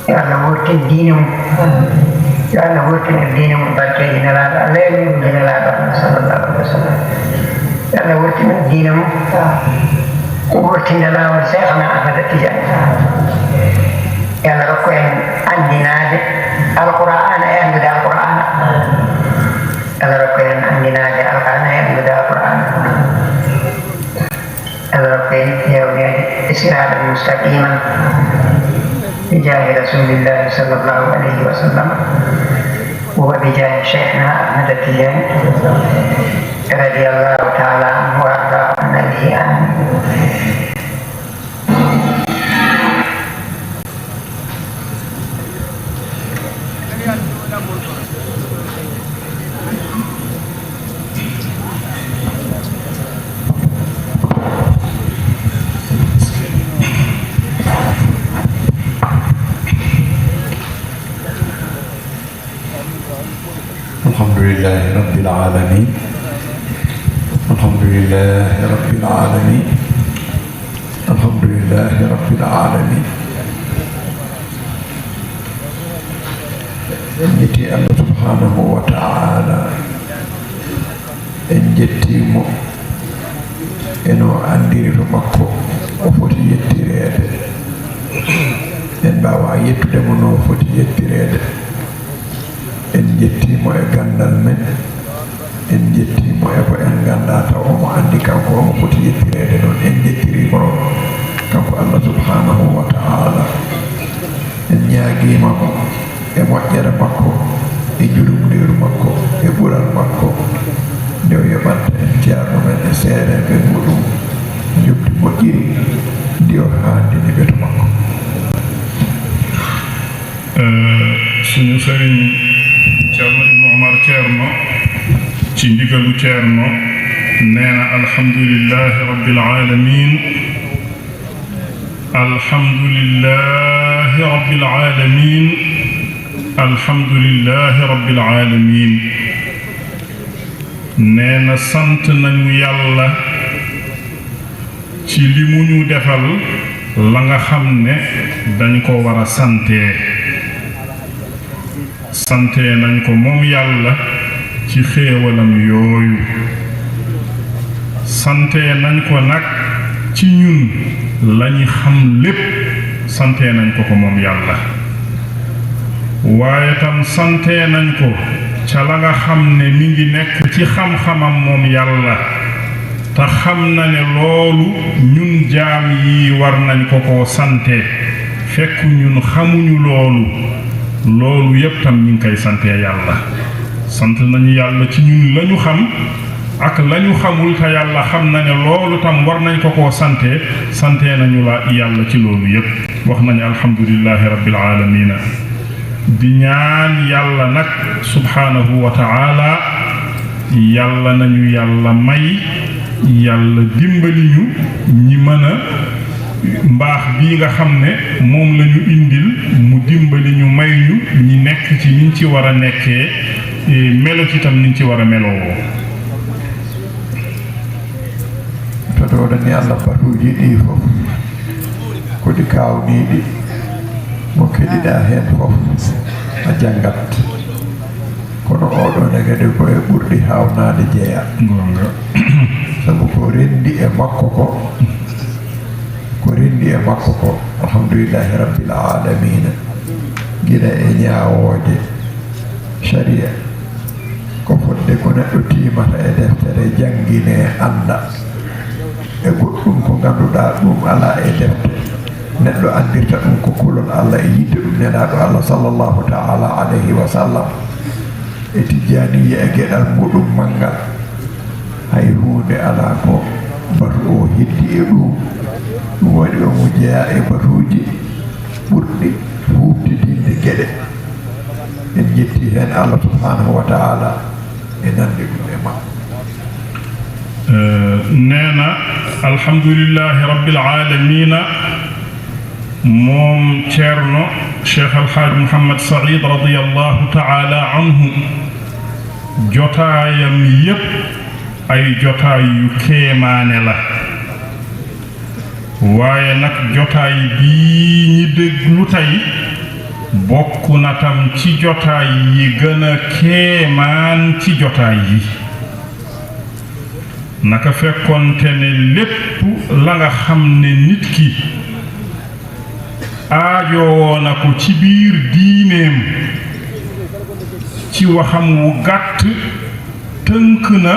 yo Allah wurtin diine mum yo Allah wurtinir diine mum barkeji nelaɗo Allah e wirude nelaɗo Allah sallllahu alayhi wa sallam yo Allah wurtinir diine mum ko wurtinde laawol Cheikhna Ahmada Tidiane yo Allah rokku en andinade alqur'ana e andude alqur'ana Allah rokku en andinade alqur'ana e andude alqur'ana Allah rokku en yewnede siratan mustaqiman bijahi rasulillahi sallllahu alayhi wa sallam wa bijahi Cheikhna Ahmada Tidiane radiyallahu ta'ala anhu wa arda nabihi amin. Alhamdulillahi Rabbil Alamin. Alhamdulillahi Rabbil Alamin. Alhamdulillahi Rabbil Alamin. En jetti Allah subhanahu wa ta'ala, en jettimo eno andiri to makko o foti yettirede, en mbawa yettudemo no foti yettirede. En jettimo e gandal men, en jettimo e ko en ganda taw omo andi kanko omo foti yettirede ɗon. En jettirimo ɗon kanko Allah subhanahu wa ta'ala. En ñaguima mo e moƴƴere makko e julumdiru makko e ɓural makko nde o yoɓanta en ceerno men e seedeɓe muɗum jubdi moƴƴiri ndi o haandini ɓeto makko. suñu sëriñ Ceerno Ibnu Omar Ceerno ci ndigalu Ceerno nee na alhamdulillahi rabbil alamin, alhamdulillahi rabbil alamin, alhamdulillahi rabbil alamin. nee na sant nañu yàlla ci li mu ñu defal la nga xam ne dañ ko war a sante nañ ko moom yàlla ci xéewalam yooyu. sante nañ ko nag ci ñun lañu xam lépp sante nañ ko ko moom yàlla, waaye tam sante nañ ko ca la nga xam ne mi ngi nekk ci xam-xamam moom yàlla, te xam na ne loolu ñun jaam yi war nañ ko koo sante, fekk ñun xamuñu loolu yépp tam ñu ngi koy sante yàlla. sant nañu yàlla ci ñun lañu xam ak lañu xamul, te yàlla xam na ne loolu tam war nañ ko koo sante nañu la yàlla ci loolu yépp. wax nañu alhamdulillahi rabbil alamina. di ñaan yàlla nag subhanahu wa ta'ala, yàlla nañu yàlla may, yàlla dimbali ñu ñi mën a mbaax bii nga xam ne moom lañu indil, mu dimbali ñu may ñu ñi nekk ci niñ ci war a nekkee, melo ci tam niñ ci war a meloo. to ɗo ɗani Allah batuji ɗi fof kodi kawniɗi mo keɗiɗa hen fof a janngat kono oɗo negede koye ɓurɗi hawnade jeeya sabu ko rendi e makko ko alhamdulillahi rabbil alamina gila e ñaawooje sharia ko fodde ko neɗɗo timata e deftere jangine anda e goɗɗum ko ganduɗa ɗum ala e deftere neɗɗo andirta ɗum ko kulol Allah e yidde ɗum nenaɗo Allah sallallahu ta'ala alayhi wa sallam e tijjaniya e geɗal muɗum manggal hay hunde ala ko batu o heddi e ɗum waɗi omo jeeya e batuji ɓurɗi huɓtidinde geɗe en jetti hen Allah subhanahu wa ta'ala e nande ɗum e makko neena alhamdulillahi rabbil alamina moom ceerno cheikh alhaaj Mouhammad Saïd radiyallahu ta'ala anhu jotaayam yépp ay jotaay yu kéemaane la waaye nag jotaay bii ñi déglu tey bokk na tam ci jotaay yi gën a kéemaan ci jotaay yi naka fekkonte ne lépp la nga xam ne nit ki aajowoo na ko ci biir diineem ci waxam wu gàtt tënk na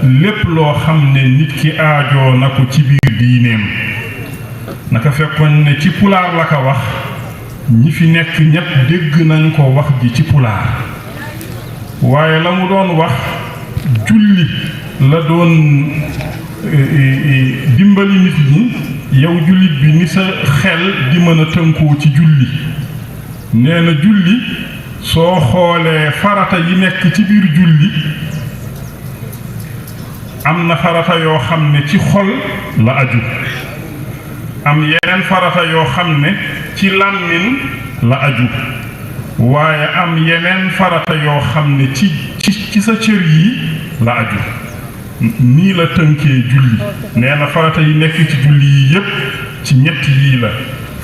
lépp loo xam ne nit ki aajoo na ko ci biir diineem naka fekkoon ne ci pulaar la ko wax ñi fi nekk ñépp dégg nañ ko wax ji ci pulaar waaye la mu doon wax julli la doon dimbali nit ñi yow jullit bi ni sa xel di mën a tënkoo ci julli nee na julli soo xoolee farata yi nekk ci biir julli am na farata yoo xam ne ci xol la aju am yeneen farata yoo xam ne ci làmmiñ la aju waaye am yeneen farata yoo xam ne ci sa cër yi la aju nii la tënkee julli nee na farata yi nekk ci julli yi yépp ci ñett yii la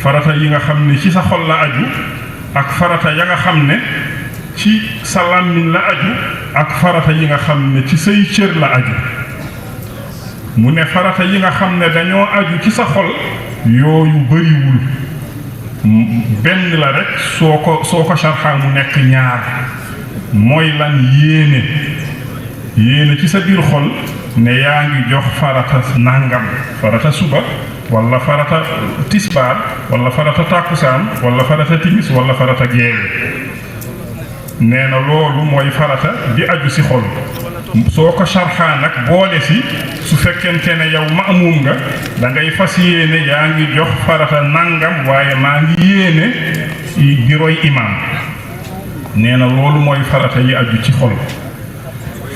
farata yi nga xam ne ci sa xol la aju ak farata ya nga xam ne ci sa làmmiñ la aju ak farata yi nga xam ne ci say cër la aju mu ne farata yi nga xam ne dañoo aju ci sa xol yooyu bariwul benn la rek soo ko sarxaa mu nekk ñaar mooy lan yéene ci sa biir xol ne yaa ngi jox farata nangam farata suba wala farata tisbaar wala farata tàkkusaan wala farata timis wala farata geewe nee na loolu mooy farata di aju ci xol soo ko sarxaa nag boole si su fekkente ne yow maamum nga da ngay fas yéene yaa ngi jox farata nangam waaye maa ngi yéene di roy imaam nee na loolu mooy farata yi aju ci xol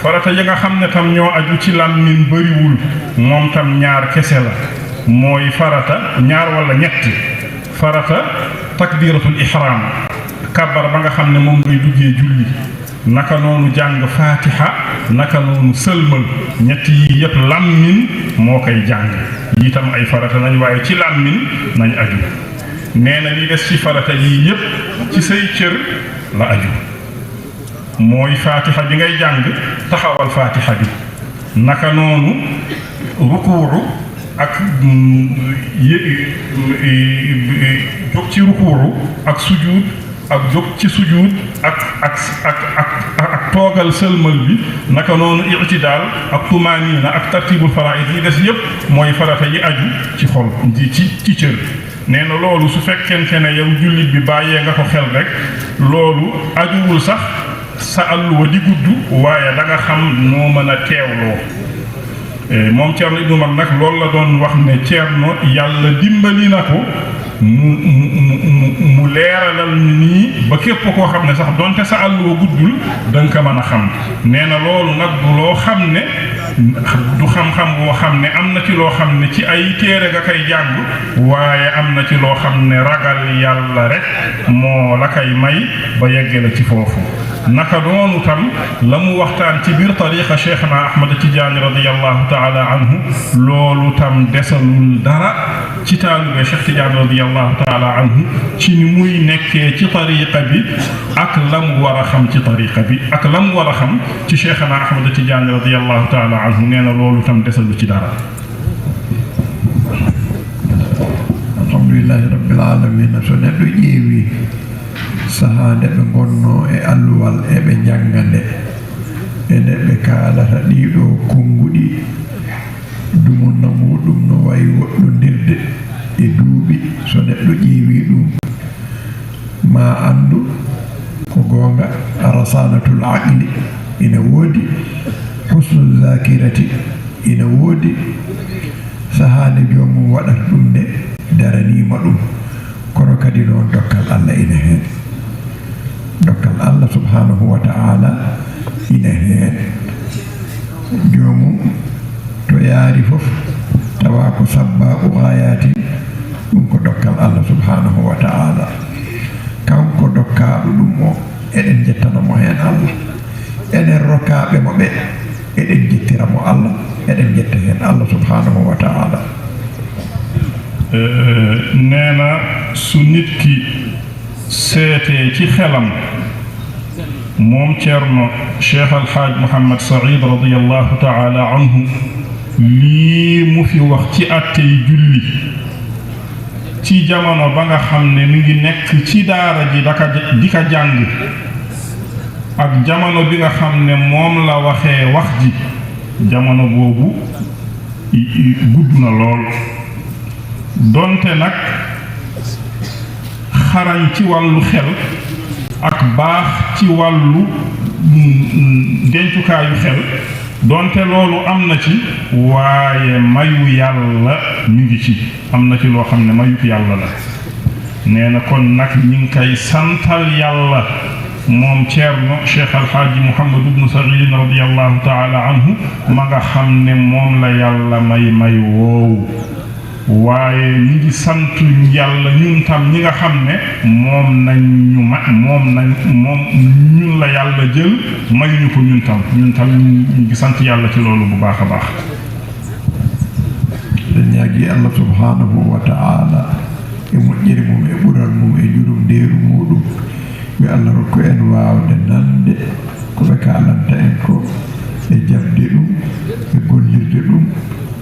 farata yi nga xam ne tam ñoo aju ci làmmiñ bariwul moom tam ñaar kese la mooy farata ñaar wala ñetti farata takbiratul ihram kàbbar ba nga xam ne moom ngay duggee julli naka noonu jàng fatiha naka noonu sëlmal ñetti yi yépp làmmiñ moo koy jàng yi tam ay farata nañ waaye ci làmmiñ nañ aju nee na li des ci farata yi yépp ci say cër la aju mooy fatiha bi ngay jàng taxawal fatiha bi naka noonu rukuuru ak jóg ci rukuuru ak sujuud ak jóg ci sujuud ak toogal sëlmal bi naka noonu i'tidaal ak tumaaniina ak tartibul faraa'id yi des yépp mooy farata yi aju ci xol ci cër nee na loolu su fekkente ne yow jullit bi bàyyee nga ko xel rek loolu ajuwul sax sa àlluwa di gudd waaye da nga xam noo mën a teewloo moom Ceerno Ibnu Mag nag loolu la doon wax ne Ceerno yàlla dimbali na ko mu leeralal ñu nii ba képp koo xam ne sax donte sa àlluwa guddul da nga ko mën a xam nee na loolu nag du loo xam ne du xam-xam boo xam ne am na ci loo xam ne ci ay téere nga koy jàng waaye am na ci loo xam ne ragal yàlla rek moo la koy may ba yegge la ci foofu naka noonu tam la mu waxtaan ci biir tariqa Cheikhna Ahmad Tidiane radiyallahu taala anhu loolu tam desalul dara ci taalibe Cheikh Tidiane radiyallahu taala anhu ci ni muy nekkee ci tariqa bi ak la mu war a xam ci tariqa bi ak la mu war a xam ci Cheikhna Ahmad Tidiane radiyallahu taala anhu nee na loolu tam desalu ci dara. alhamdulillahi rabbil alamin. So neɗɗo ƴeewi sahade ɓe gonno e alluwal e ɓe jangande ene ɓe kaalata ɗiɗo konguɗi dumunna muɗum no wayi woɗɗodirde e duuɓi, so neɗɗo ƴeewi ɗum ma andu ko gonga rasanatul aqli ina woodi, husnul zakirati ina woodi. sahade jomum waɗata ɗum de daranima ɗum, kono kadi noon dokkal Allah ina heen, dokkal Allah subhanahu wa ta'ala ina heen. jomum to yaari fof tawa ko sabbaqu ayatin, ɗum ko dokkal Allah subhanahu wa ta'ala. kanko dokkaɗo ɗum o eɗen jettanamo heen Allah, enen rokkaɓe mo ɓe eɗen jettiramo Allah, eɗen jetta heen Allah subhanahu wa ta'ala. neena su nit ki seetee ci xelam moom Ceerno Cheikh Alhaaj Mouhamed Saïd radiyallahu taala anhu lii mu fi wax ci attey julli ci jamono ba nga xam ne mi ngi nekk ci daara ji di ka jàng ak jamono bi nga xam ne moom la waxee wax ji, jamono boobu gudd na lool. donte nag xarañ ci wàllu xel ak baax ci wàllu dencukaayu xel, donte loolu am na ci, waaye mayu yàlla ñu ngi ci, am na ci loo xam ne mayu yàlla la. nee na kon nag ñi ngi koy santal yàlla moom Ceerno Cheikh Alhaaji Mouhamed ibnu Saïd radiyallahu taala anhu ma nga xam ne moom la yàlla may woowu. waaye ñi ngi sant yàlla ñun tam ñi nga xam ne moom ñun la yàlla jël may ñu ko ñun tam ñu ngi sant yàlla ci loolu bu baax a baax. dañ ñaagi Allah subhanahu wa ta'ala e moƴƴere mum e ɓural mum e jurum ndeeru muɗum ɓe Allah rokku en waawde nande ko ɓe kalanta en ko e jabde ɗum e gollirde ɗum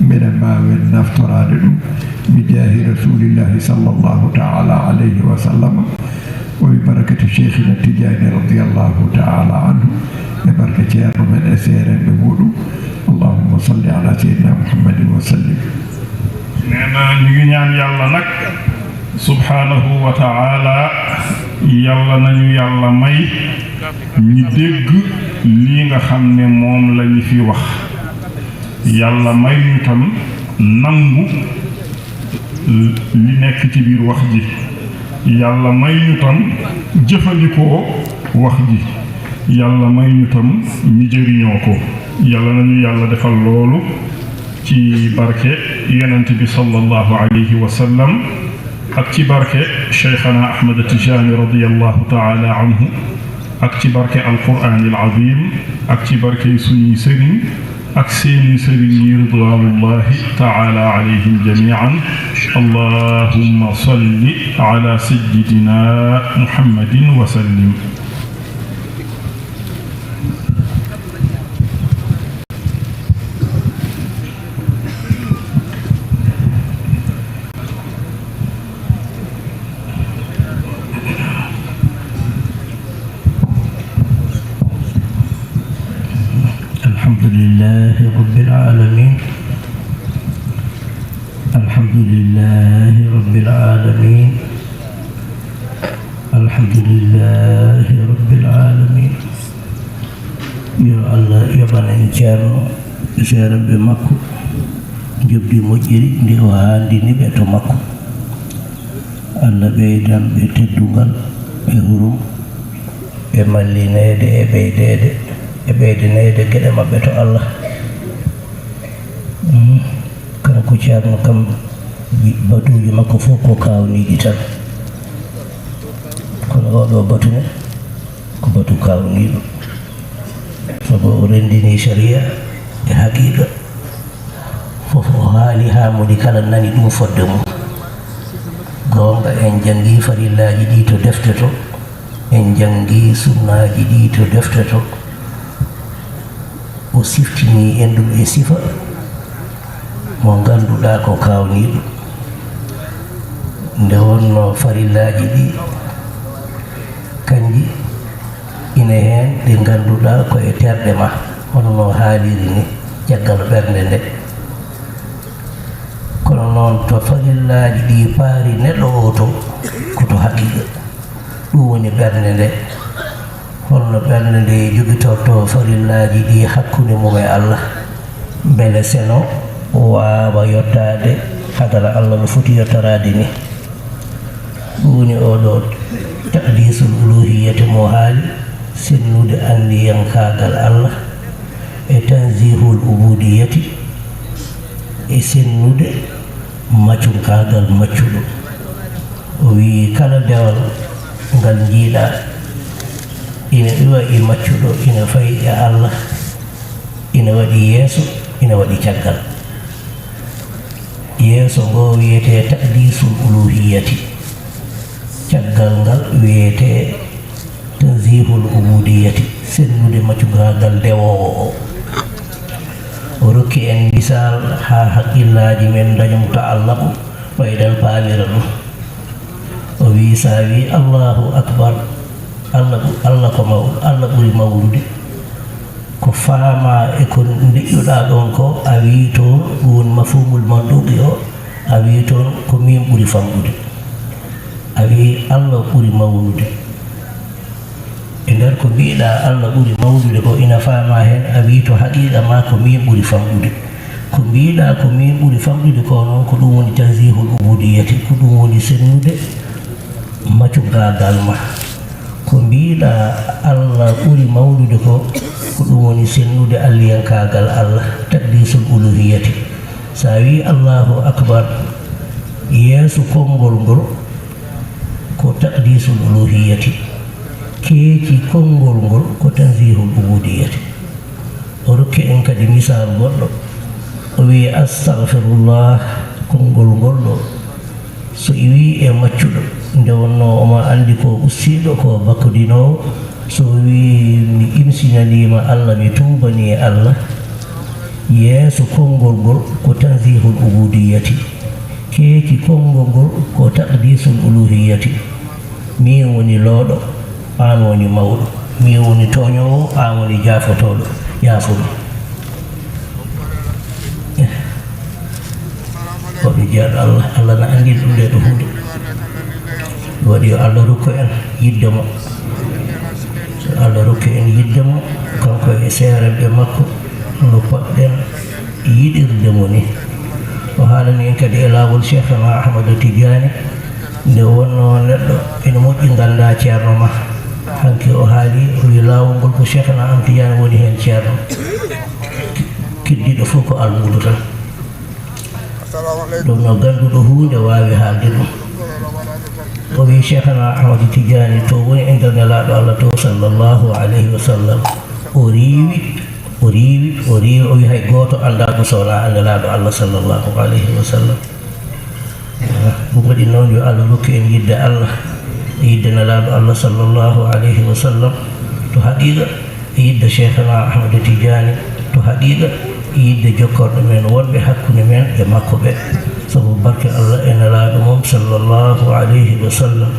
mbeɗa mbawen naftorade ɗum bi jaahi rasulillahi sallallahu ta'ala alayhi wa sallam wa bi barakati cheikhina Tidiane radiyallahu ta'ala anhu e barka ceerno men e seerenɓe muɗum. allahumma salli ala sayyidina muhammadin wa sallim. nee na ñu ngi ñaan yàlla nag subhanahu wa ta'ala yàlla nañu yàlla may ñu dégg lii nga xam ne moom lañu fi wax, yàlla may ñu tam nangu li nekk ci biir wax ji, yàlla may ñu tam jëfandikoo wax ji, yàlla may ñu tam ñu jëriñoo ko. yàlla nañu yàlla defal loolu ci barke yonent bi sallallahu alayhi wa sallam ak ci barke Cheikhana Ahmad Tidiane radiyallahu taala anhu ak ci barke alquran al azim ak ci barke suñuy sëriñ ak seeni sëriñ yi ridwanullahi taala alayhim jamian. allahumma salli ala sayyidina muhammadin wa sallim. لله رب العالمين. الحمد لله رب العالمين. الحمد لله رب العالمين. يا الله يا بني Ceerno ɓe makko jobdi moƴƴiri ndi o haandini ɓe to makko. Allah ɓeydan ɓe teddungal e hurum e mallinede e ɓeydede e ɓeydinede geɗe maɓɓe to Allah. kanko Ceerno kam batuji makko fof ko kawniji tan, kono oɗo batune ko batu kawniɗo sabu o rendini sharia e haqiqa fof o haali ha modi kala nani ɗum fodde mum gonga en jangi farillaji ɗi to defte to en jangi sunnaji ɗi to defte to o siftini en ɗum e sifa mo ganduɗa ko kawniɗo nde wonno farillaji ɗi kanji ina hen ɗi ganduɗa ko e terɗe ma honno haaliri ni caggal ɓernde nde kono noon to farillaji ɗi paari neɗɗo o to koto haqiqa ɗum woni ɓernde nde holno ɓernde nde jogitorto farillaji ɗi hakkude mum e Allah beele seno waawa yottade hadara Allah no foti yottorade ni ɗum woni oɗo taqdisul uluhiyati mo haali sennude andiyankagal Allah e tanzihul ubudiyati e sennude maccunkagal maccuɗo o wi kala dewal ngal jiiɗa ina ɗuwa e maccuɗo ina fayi e Allah ina waɗi yeeso ina waɗi caggal yeeso ngo wiyete taqdisul uluhiyati caggal ngal wiyete tanzihul ubudiyati sennude maccunkagal dewowo o rokki en misal ha haqqillaji men dañum ta'allaqu ɓayɗen paamira ɗum o wi sa wi Allahu akbar Allah ko mawɗo Allah ɓuri mawlude ko faama e ko deƴƴuɗa ɗon ko a wi toon ɗum woni mafhumul manduqi o a wi toon ko min ɓuri famɗude a wi Allah ɓuri mawlude e nder ko mbiɗa Allah ɓuri mawlude ko ina faama hen a wi to haqiqa ma ko min ɓuri famɗude ko mbiɗa ko min ɓuri famɗude ko noon ko ɗum woni tanzihul ubudiyati ko ɗum woni sennude maccugagal ma ko mbiɗa Allah ɓuri mawlude ko ɗum woni sennude alliyankagal Allah taqdisul uluhiyati sa wi Allahu akbar yeeso konngol ngol ko taqdisul uluhiyati keeki konngol ngol ko tanzihul ubudiyati o rokki en kadi misal goɗɗo o wi astahfirullah konngol ngol ɗo so wi e maccuɗo nde wonno omo andi ko ustiɗo ko bakkodinowo so wi mi imsinanima Allah mi tubani e Allah yeeso konngol ngol ko tanzihul ubudiyati keeki konngol ngol ko taqdisul uluhiyati min woni looɗo an woni mawɗo min woni toñowo an woni jaafotoɗo yaafumi koɓe jeeɗo Allah na andi ɗum nde ɗo hunde waɗi yo Allah rokku en yidde mo so Allah rokku en yidde mo kanko e seereɓe makko no poɗɗen yiɗirde mo ni o haalani en kadi e laawol cheikhana Ahmadou Tidiane nde wonno neɗɗo ene moƴƴi ganda ceerno ma hanki o haali o wi laawol ngol ko cheikhana Ahmadou Tidiane woni hen ceerno kiddiɗo fof ko almudo tan ɗum no ganduɗo hunde wawi haalde ɗum o wi cheikhana Ahmadou Tidiane to woni e nder nelaɗo Allah to sallllahu alayhi wa sallam o riiwi o wi hay goto anda ko sowona nelaɗo Allah sallllahu alayhi wa sallam ɗum waɗi noon yo Allah rokki en yidde Allah e yidde nelaɗo Allah sallllahu alayhi wa sallam to haqiqa e yidde cheikhana Ahmadou Tidiane to haqiqa e yidde jokkorɗo men wonɓe hakkude men e makko ɓe sabu barke Allah e nelaɗo mum sallllahu alayhi wa sallam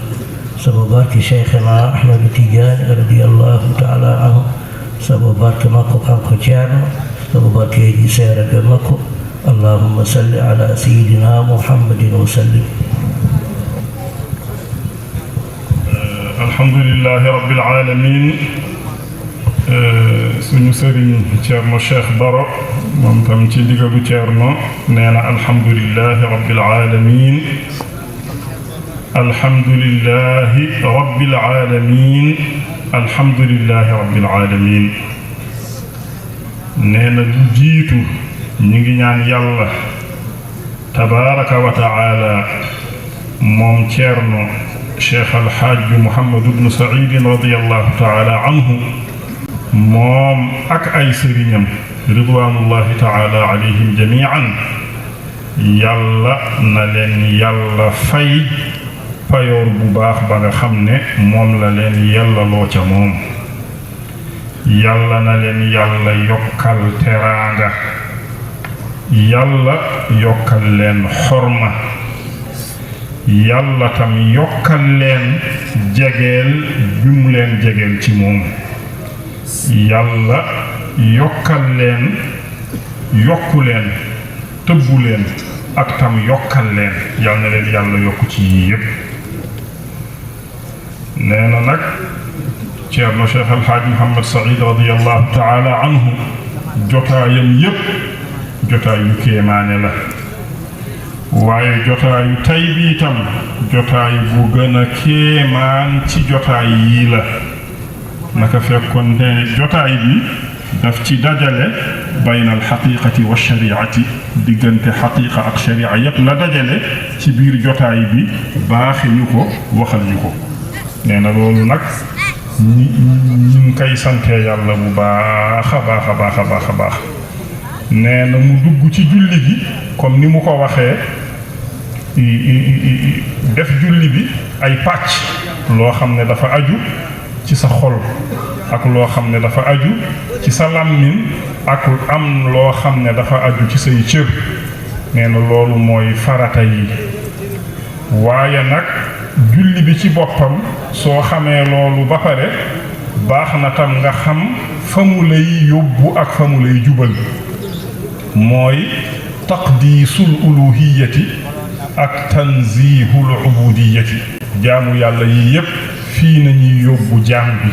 sabu barke cheikhana Ahmadou Tidiane radiyallahu taala anhu sabu barke makko kanko ceerno sabu barkeji seereɓe makko allahumma salli ala sayidina muhammadin wa sallim. alhamdulillahi rabbil alamin suñu sëriñ ceerno Cheikh Baro moom tam ci digalu ceerno nee na alhamdulillahi rabbil alamin alhamdulillahi rabbil alamin alhamdulillahi rabbil alamin nee na lu jiitu ñu ngi ñaan yàlla tabaraka wa taala moom ceerno Cheikh Alxaaj Mouhamadou bnu Saïd radiallahu taala anhu moom ak ay sëriñam ridwanullahi taala alayhim jamian yàlla na leen yàlla fay payoor bu baax ba nga xam ne moom la leen yellaloo ca moom yàlla na leen yàlla yokkal teraanga yàlla yokkal leen xorma yàlla tam yokkal leen jegeel jum leen jegeel ci moom yàlla yokkal leen yokku leen tëbbu leen ak tam yokkal leen yàlla na leen yàlla yokku ci yii yépp nee na nag Ceerno Cheikh Alxaaj Mouhamad Saïd radiallahu taala anhu jotaayam yépp jotaay yu kéemaane la waaye jotaayu tay bi itam jotaay bu gën a kéemaan ci jotaay yii la naka fekkoon ne jotaay bi daf ci dajale bayna alxaqiqati wa shariati diggante xaqiqa ak sharia yépp la dajale ci biir jotaay bi baaxe ñu ko waxal ñu ko nee na loolu nag ñu ngi koy sante yàlla bu baax a baax a baax a baax a baax nee na mu dugg ci julli gi comme ni mu ko waxee def julli bi ay pàcc loo xam ne dafa aju ci sa xol ak loo xam ne dafa aju ci sa làmmiñ ak am loo xam ne dafa aju ci say cër nee na loolu mooy farata yi waaye nag julli bi ci boppam soo xamee loolu ba pare baax na tam nga xam fa mu lay yóbbu ak fa mu lay jubal mooy taqdiisul uluhiyati ak tanzihul ubudiyati jaamu yàlla yi yépp fii nañuy yóbbu jaam bi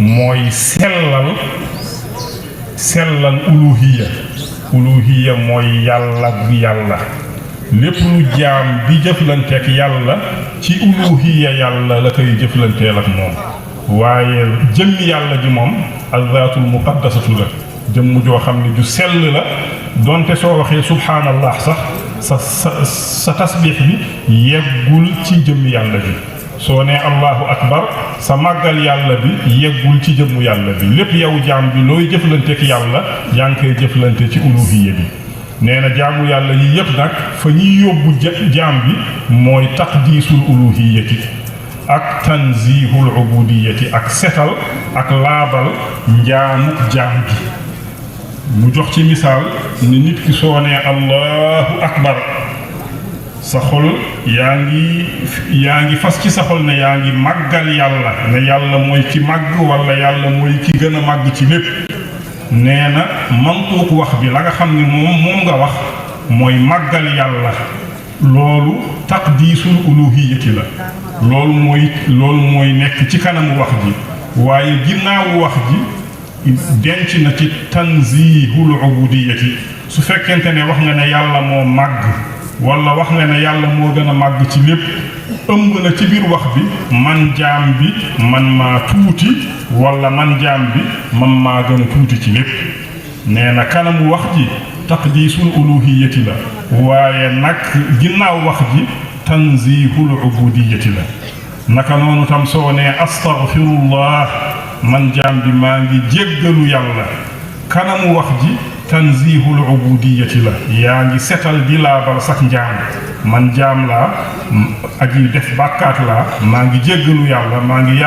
mooy sellal uluhiya mooy yàlla bi yàlla lépp lu jaam bi jëflanteek yàlla ci uluhiya yàlla la koy jëflanteel ak moom waaye jëmmi yàlla ji moom azaatul muqaddasatu la jëmm joo xam ne ju sell la donte soo waxee subhaanallah sax sa tasbiix bi yeggul ci jëmmi yàlla bi soo nee allahu akbar sa màggal yàlla bi yeggul ci jëmmu yàlla bi lépp yow jaam bi looy jëflanteek yàlla yaa ngi koy jëflante ci uluhiya bi nee na jaamu yàlla yi yépp nag fa ñuy yóbbu jaam bi mooy taqdiisul uluhiyati ak tanzihul ubudiyati ak setal ak laabal njaamuk jaam bi mu jox ci misaal ni nit ki soo nee allahu akbar sa xol yaa ngi fas ci sa xol ne yaa ngi màggal yàlla ne yàlla mooy ki màgg wala yàlla mooy ki gën a màgg ci lépp nee na mantuuk wax bi la nga xam ne moom nga wax mooy màggal yàlla loolu taqdiisul uluhiyati la loolu mooy nekk ci kanamu wax ji waaye ginnaawu wax ji denc na ci tanzihul ubudiyati su fekkente ne wax nga ne yàlla moo màgg wala wax nga ne yàlla moo gën a màgg ci lépp ëmb na ci biir wax bi man jaam bi man maa tuuti wala man jaam bi man maa gën a tuuti ci lépp nee na kanamu wax ji taqdiisul uluhiyati la waaye nag ginnaaw wax ji tanzihul ubudiyati la naka noonu tam soo nee astaghfirullah man jaam bi maa ngi jéggalu yàlla kanamu wax ji tanzihul ubudiyati la yaa ngi setal di laabal sax njaam man jaam laa aji def bàkkaat laa maa ngi jéggalu yàlla maa ngi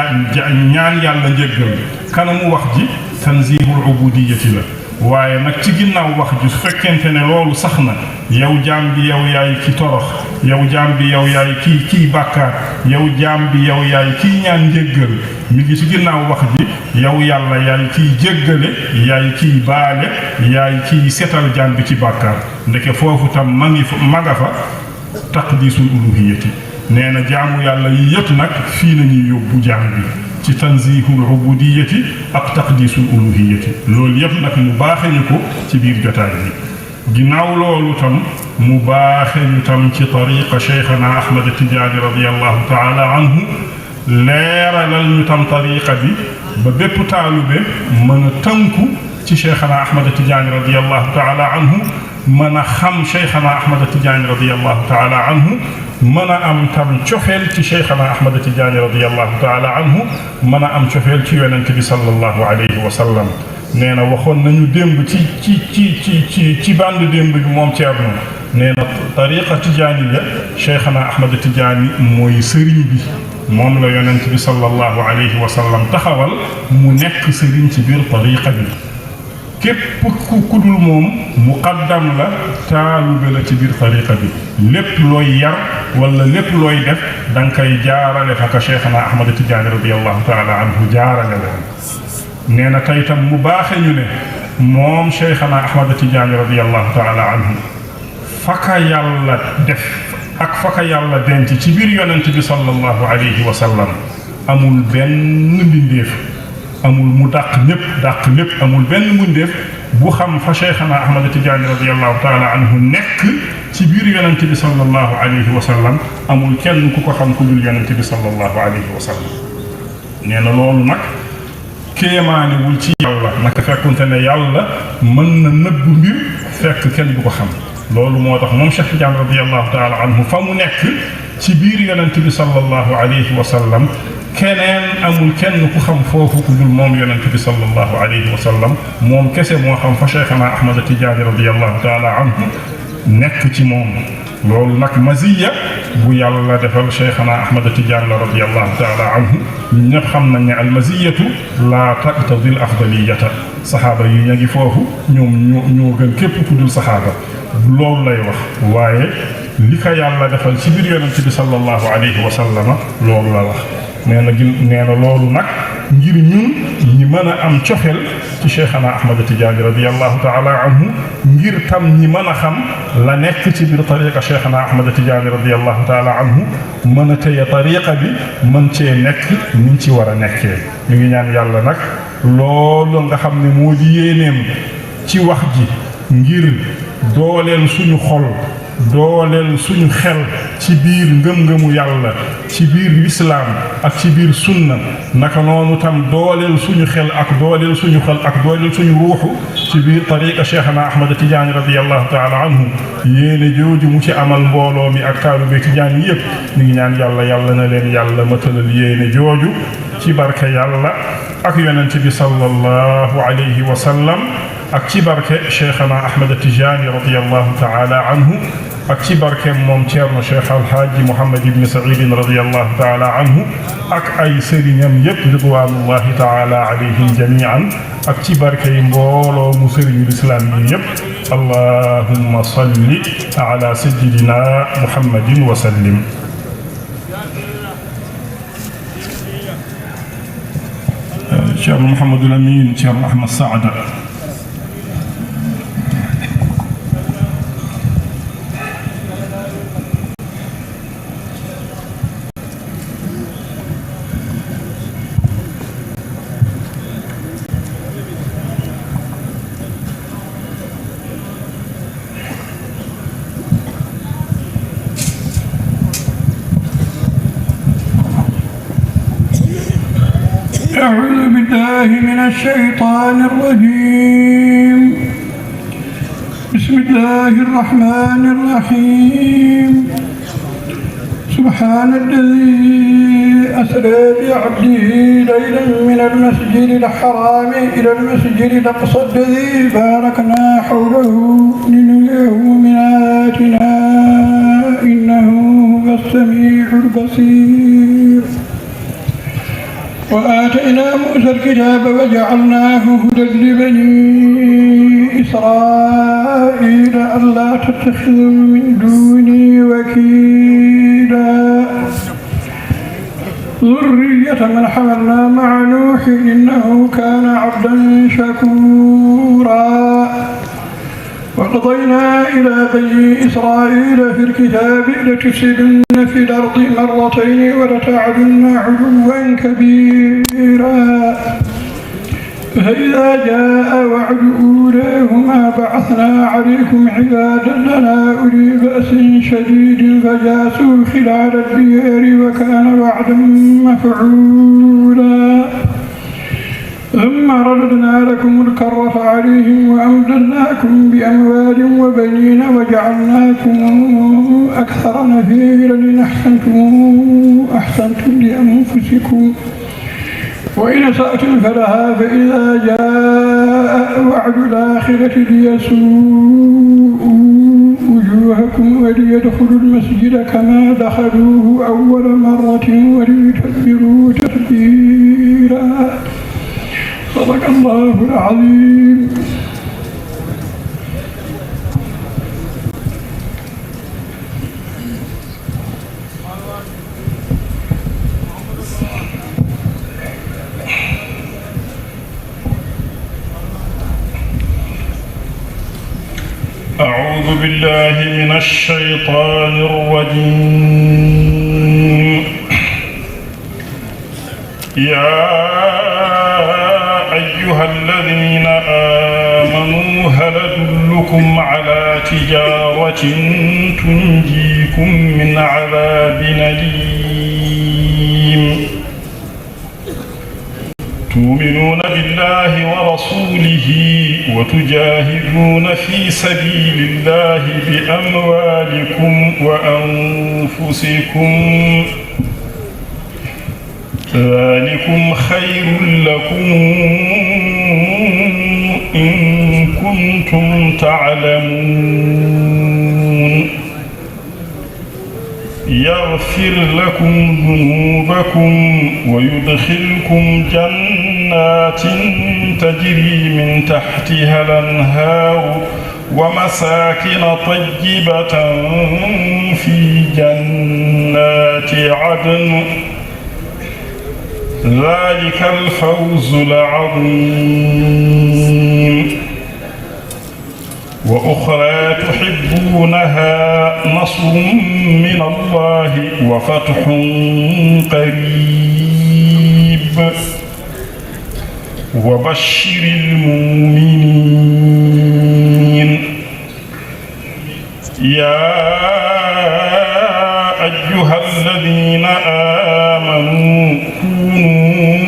ñaan yàlla njéggal kanamu wax ji tanzihul ubudiyati la waaye nag ci ginnaaw wax ji su fekkente ne loolu sax na yow jaam bi yow yaay ki torox yow jaam bi yow yaay kii bàkkaat yow jaam bi yow yaay kii ñaan njéggal mi ngi ci ginnaaw wax ji yow yàlla yaay kiy jéggale yaay kiy baale yaay kiy setal jaam bi ci bàkkaar ndeke foofu tam ma nga fa taqdiisul uluhiyati nee na jaamu yàlla yi yëpp nag fii nañuy yóbbu jaam bi ci tanzihul ubudiyati ak taqdiisul uluhiyati loolu yëpp nag mu baaxe ñu ko ci biir jotaay bi ginnaaw loolu tam mu baaxe ñu tam ci tariqa cheikhana Ahmad Tijaani radiyallahu taala anhu leeralal ñu tam tariqa bi ba bépp taalube mën a tënku ci cheikhana Ahmad Tijaani radiyallahu taala anhu mën a xam cheikhana Ahmad Tijaani radiyallahu taala anhu mën a am tam cofeel ci Cheikhana Ahmad Tidiane radiyallahu taala anhu mën a am cofeel ci yonent bi sallallahu alayhi wa sallam nee na waxoon nañu démb ci bande démb bi moom Ceerno nee na tariqa tijaaniya Cheikhana Ahmad Tidiane mooy sëriñ bi moom la yonent bi sallallahu alayhi wa sallam taxawal mu nekk sëriñ ci biir tariqa bi képp ku dul moom muqaddam la taalube la ci biir tariqa bi lépp looy yar wala lépp looy def da nga koy jaarale fa ka Cheikhana Ahmad Tidiane radiyallahu taala anhu jaarale la nee na tey tam mu baaxe ñu ne moom Cheikhana Ahmad Tidiane radiyallahu taala anhu faka yàlla def ak faka yàlla denc ci biir yonent bi sallallahu alayhi wa sallam amul benn mbindeef amul mu dàq lépp amul benn mbindeef bu xam fa Cheikhana Ahmad Tidiane radiyallahu taala anhu nekk ci biir yonent bi sallallahu alayhi wa sallam amul kenn ku ko xam ku dul yonent bi sallallahu alayhi wa sallam nee na loolu nag kéemaaniwul ci yàlla naka fekkunte ne yàlla mën na nëbb mbir fekk kenn du ko xam loolu moo tax moom Cheikh Tidiane radiyallahu taala anhu fa mu nekk ci biir yonent bi sallallahu alayhi wa sallam keneen amul kenn ku xam foofu ku dul moom yonent bi sallallahu alayhi wa sallam moom kese moo xam fa Cheikhana Ahmad Tidiane radiyallahu taala anhu nekk ci moom loolu nag maziya bu yàlla defal Cheikhana Ahmad Tidiane la radiyallahu taala anhu ñëpp xam nañ ne al maziyatu laa taqtadi al afdaliyata saxaaba yi ña ngi foofu ñoo gën képp ku dul saxaaba loolu lay wax waaye li ko yàlla defal ci biir yonent bi sallallahu alayhi wa sallama loolu la wax nee na loolu nag ngir ñun ñi mën a am cofeel ci Cheikhana Ahmad Tidiane radiyallahu taala anhu ngir tam ñi mën a xam la nekk ci biir tariqa Cheikhana Ahmad Tidiane radiyallahu taala anhu mën a téye tariqa bi mën cee nekk niñ ci war a nekkee ñu ngi ñaan yàlla nag loolu nga xam ne moo di yéeneem ci wax ji ngir dooleel suñu xol dooleel suñu xel ci biir ngëm-ngëmu yàlla ci biir lislaam ak ci biir sunna naka noonu tam dooleel suñu xel ak dooleel suñu ruuxu ci biir tariqa Cheikhana Ahmad Tidiane radiyallahu taala anhu yéene jooju mu ci amal mbooloo mi ak taalube Tidiane yi yëpp ñu ngi ñaan yàlla na leen yàlla matalal yéene jooju ci barke yàlla ak yonent bi sallallahu alayhi wa sallam ak ci barke Cheikhana Ahmad Tidiane radiyallahu taala anhu ak ci barke moom Ceerno Cheikh Alhaaji Mouhamed Ibn Saïd radiyallahu taala anhu ak ay sëriñam yëpp ridwanullahi taala alayhim jamian ak ci barke yi mbooloo mu sëriñu lislaam yi yëpp allahumma salli ala sayyidina Muhammadin wa sallim Ceerno Mouhamadul Amin Ceerno Ahmad Saada أعوذ بالله من الشيطان الرجيم بسم الله الرحمن الرحيم سبحان الذي أسرى بعبده ليلا من المسجد الحرام إلى المسجد الأقصى الذي باركنا حوله لنريه من آياتنا إنه هو السميع البصير وآتينا موسى الكتاب وجعلناه هدى لبني إسرائيل ألا تتخذوا من دوني وكيلا ذرية من حملنا مع نوح إنه كان عبدا شكورا وقضينا إلى بني إسرائيل في الكتاب لتفسدن في الأرض مرتين ولتعلن علوا كبيرا فإذا جاء وعد أولاهما بعثنا عليكم عبادا لنا أولي بأس شديد فجاسوا خلال الديار وكان وعدا مفعولا ثم رددنا لكم الكرة عليهم وأمددناكم بأموال وبنين وجعلناكم أكثر نفيرا إن أحسنتم لأنفسكم وإن أسأتم فلها فإذا جاء وعد الآخرة ليسوءوا وجوهكم وليدخلوا المسجد كما دخلوه أول مرة وليتبروا تتبيرا. صدق الله العظيم. أعوذ بالله من الشيطان الرجيم. يا أيها الذين آمنوا هل أدلكم على تجارة تنجيكم من عذاب أليم تؤمنون بالله ورسوله وتجاهدون في سبيل الله بأموالكم وأنفسكم ذلكم خير لكم إن كنتم تعلمون يغفر لكم ذنوبكم ويدخلكم جنات تجري من تحتها الأنهار ومساكن طيبة في جنات عدن ذلك الفوز العظيم. وأخرى تحبونها نصر من الله وفتح قريب وبشر المؤمنين. يا أيها الذين آمنوا كونوا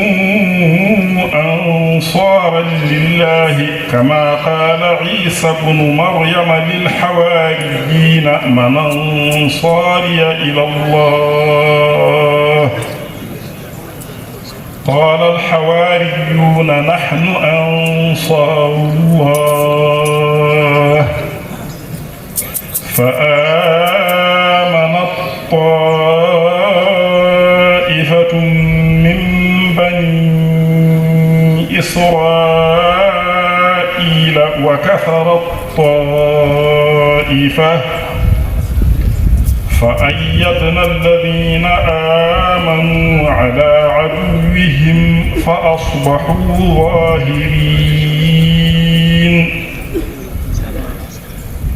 أنصارا لله كما قال عيسى ابن مريم للحواريين من أنصاري إلى الله قال الحواريون نحن أنصار الله فآمنت طائفة من بني إسرائيل وكفرت طائفة فأيدنا الذين آمنوا على عدوهم فأصبحوا ظاهرين.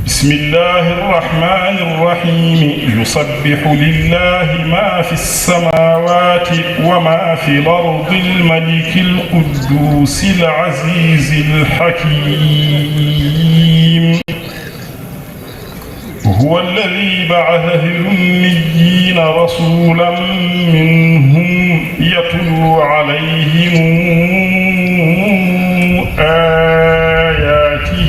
بسم الله الرحمن الرحيم. يسبح لله ما في السماوات وما في الأرض الملك القدوس العزيز الحكيم. هو الذي بعث في الأميين رسولا منهم يتلو عليهم آياته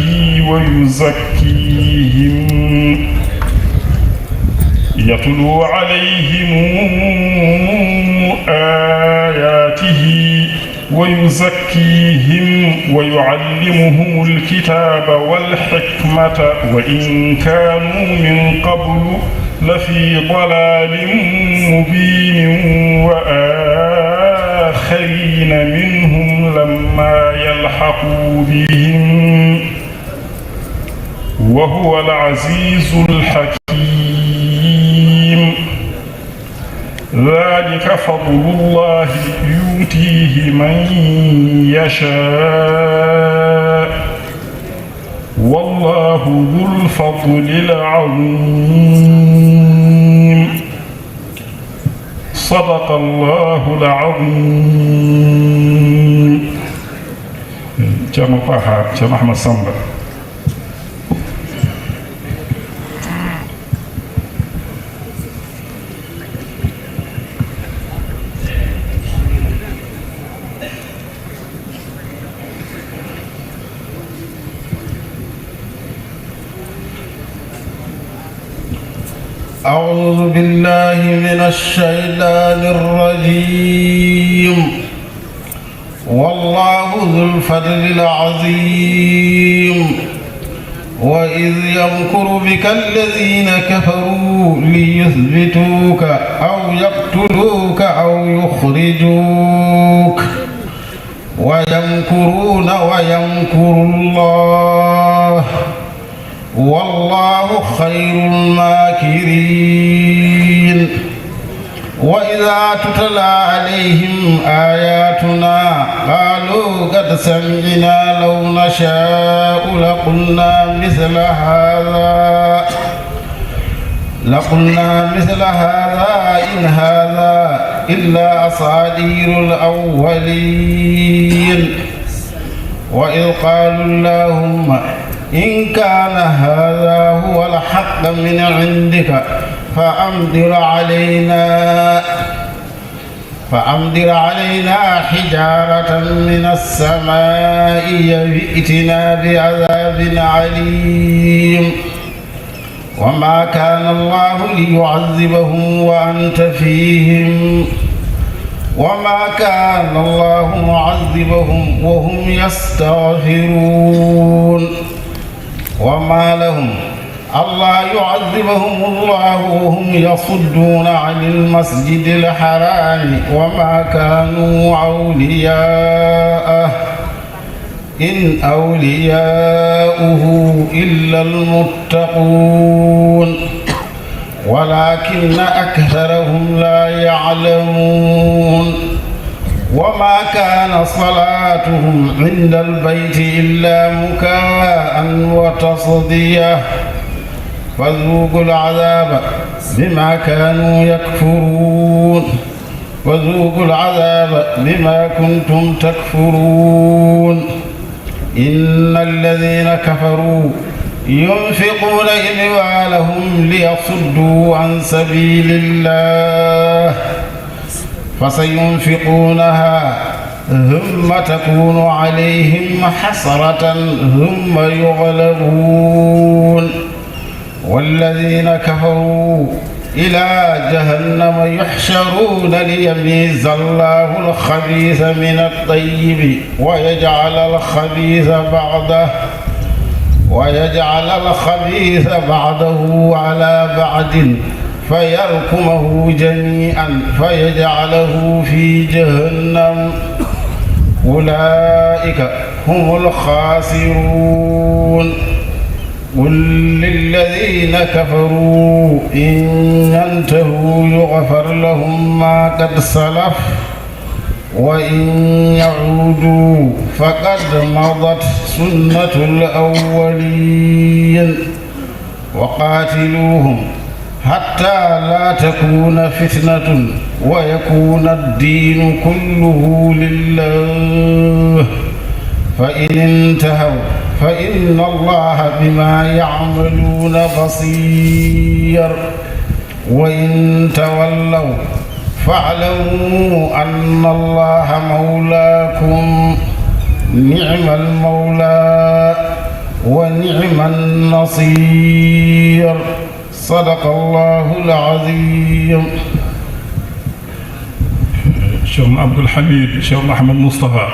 ويزكيهم ويعلمهم الكتاب والحكمة وإن كانوا من قبل لفي ضلال مبين وآخرين منهم لما يلحقوا بهم وهو العزيز الحكيم. ذلك فضل الله يؤتيه من يشاء والله ذو الفضل العظيم. صدق الله العظيم. Ceerno Paxa Ceerno Ahmad Samba. أعوذ بالله من الشيطان الرجيم. والله ذو الفضل العظيم. وإذ يمكر بك الذين كفروا ليثبتوك أو يقتلوك أو يخرجوك ويمكرون ويمكر الله والله خير الماكرين. وإذا تتلى عليهم آياتنا قالوا قد سمعنا لو نشاء لقلنا مثل هذا إن هذا إلا أساطير الأولين. وإذ قالوا اللهم إن كان هذا هو الحق من عندك فأمطر علينا حجارة من السماء يأتنا بعذاب عليم. وما كان الله ليعذبهم وأنت فيهم وما كان الله معذبهم وهم يستغفرون. وما لهم ألا يعذبهم الله وهم يصدون عن المسجد الحرام وما كانوا أولياءه إن أولياؤه إلا المتقون ولكن أكثرهم لا يعلمون. وما كان صلاتهم عند البيت إلا مكاء وتصدية فذوقوا العذاب بما كانوا يكفرون وذوقوا العذاب بما كنتم تكفرون. إن الذين كفروا ينفقون أموالهم ليصدوا عن سبيل الله فسينفقونها ثم تكون عليهم حسرة ثم يغلبون. والذين كفروا إلى جهنم يحشرون ليميز الله الخبيث من الطيب ويجعل الخبيث بعضه على بعض فيركمه جميعا فيجعله في جهنم أولئك هم الخاسرون. قل للذين كفروا إن ينتهوا يغفر لهم ما قد سلف وإن يعودوا فقد مضت سنة الأولين. وقاتلوهم حتى لا تكون فتنة ويكون الدين كله لله فإن انتهوا فإن الله بما يعملون بصير. وإن تولوا فاعلموا أن الله مولاكم نعم المولى ونعم النصير. صدق الله العظيم. شيخ عبد الحميد شيخ محمد مصطفى.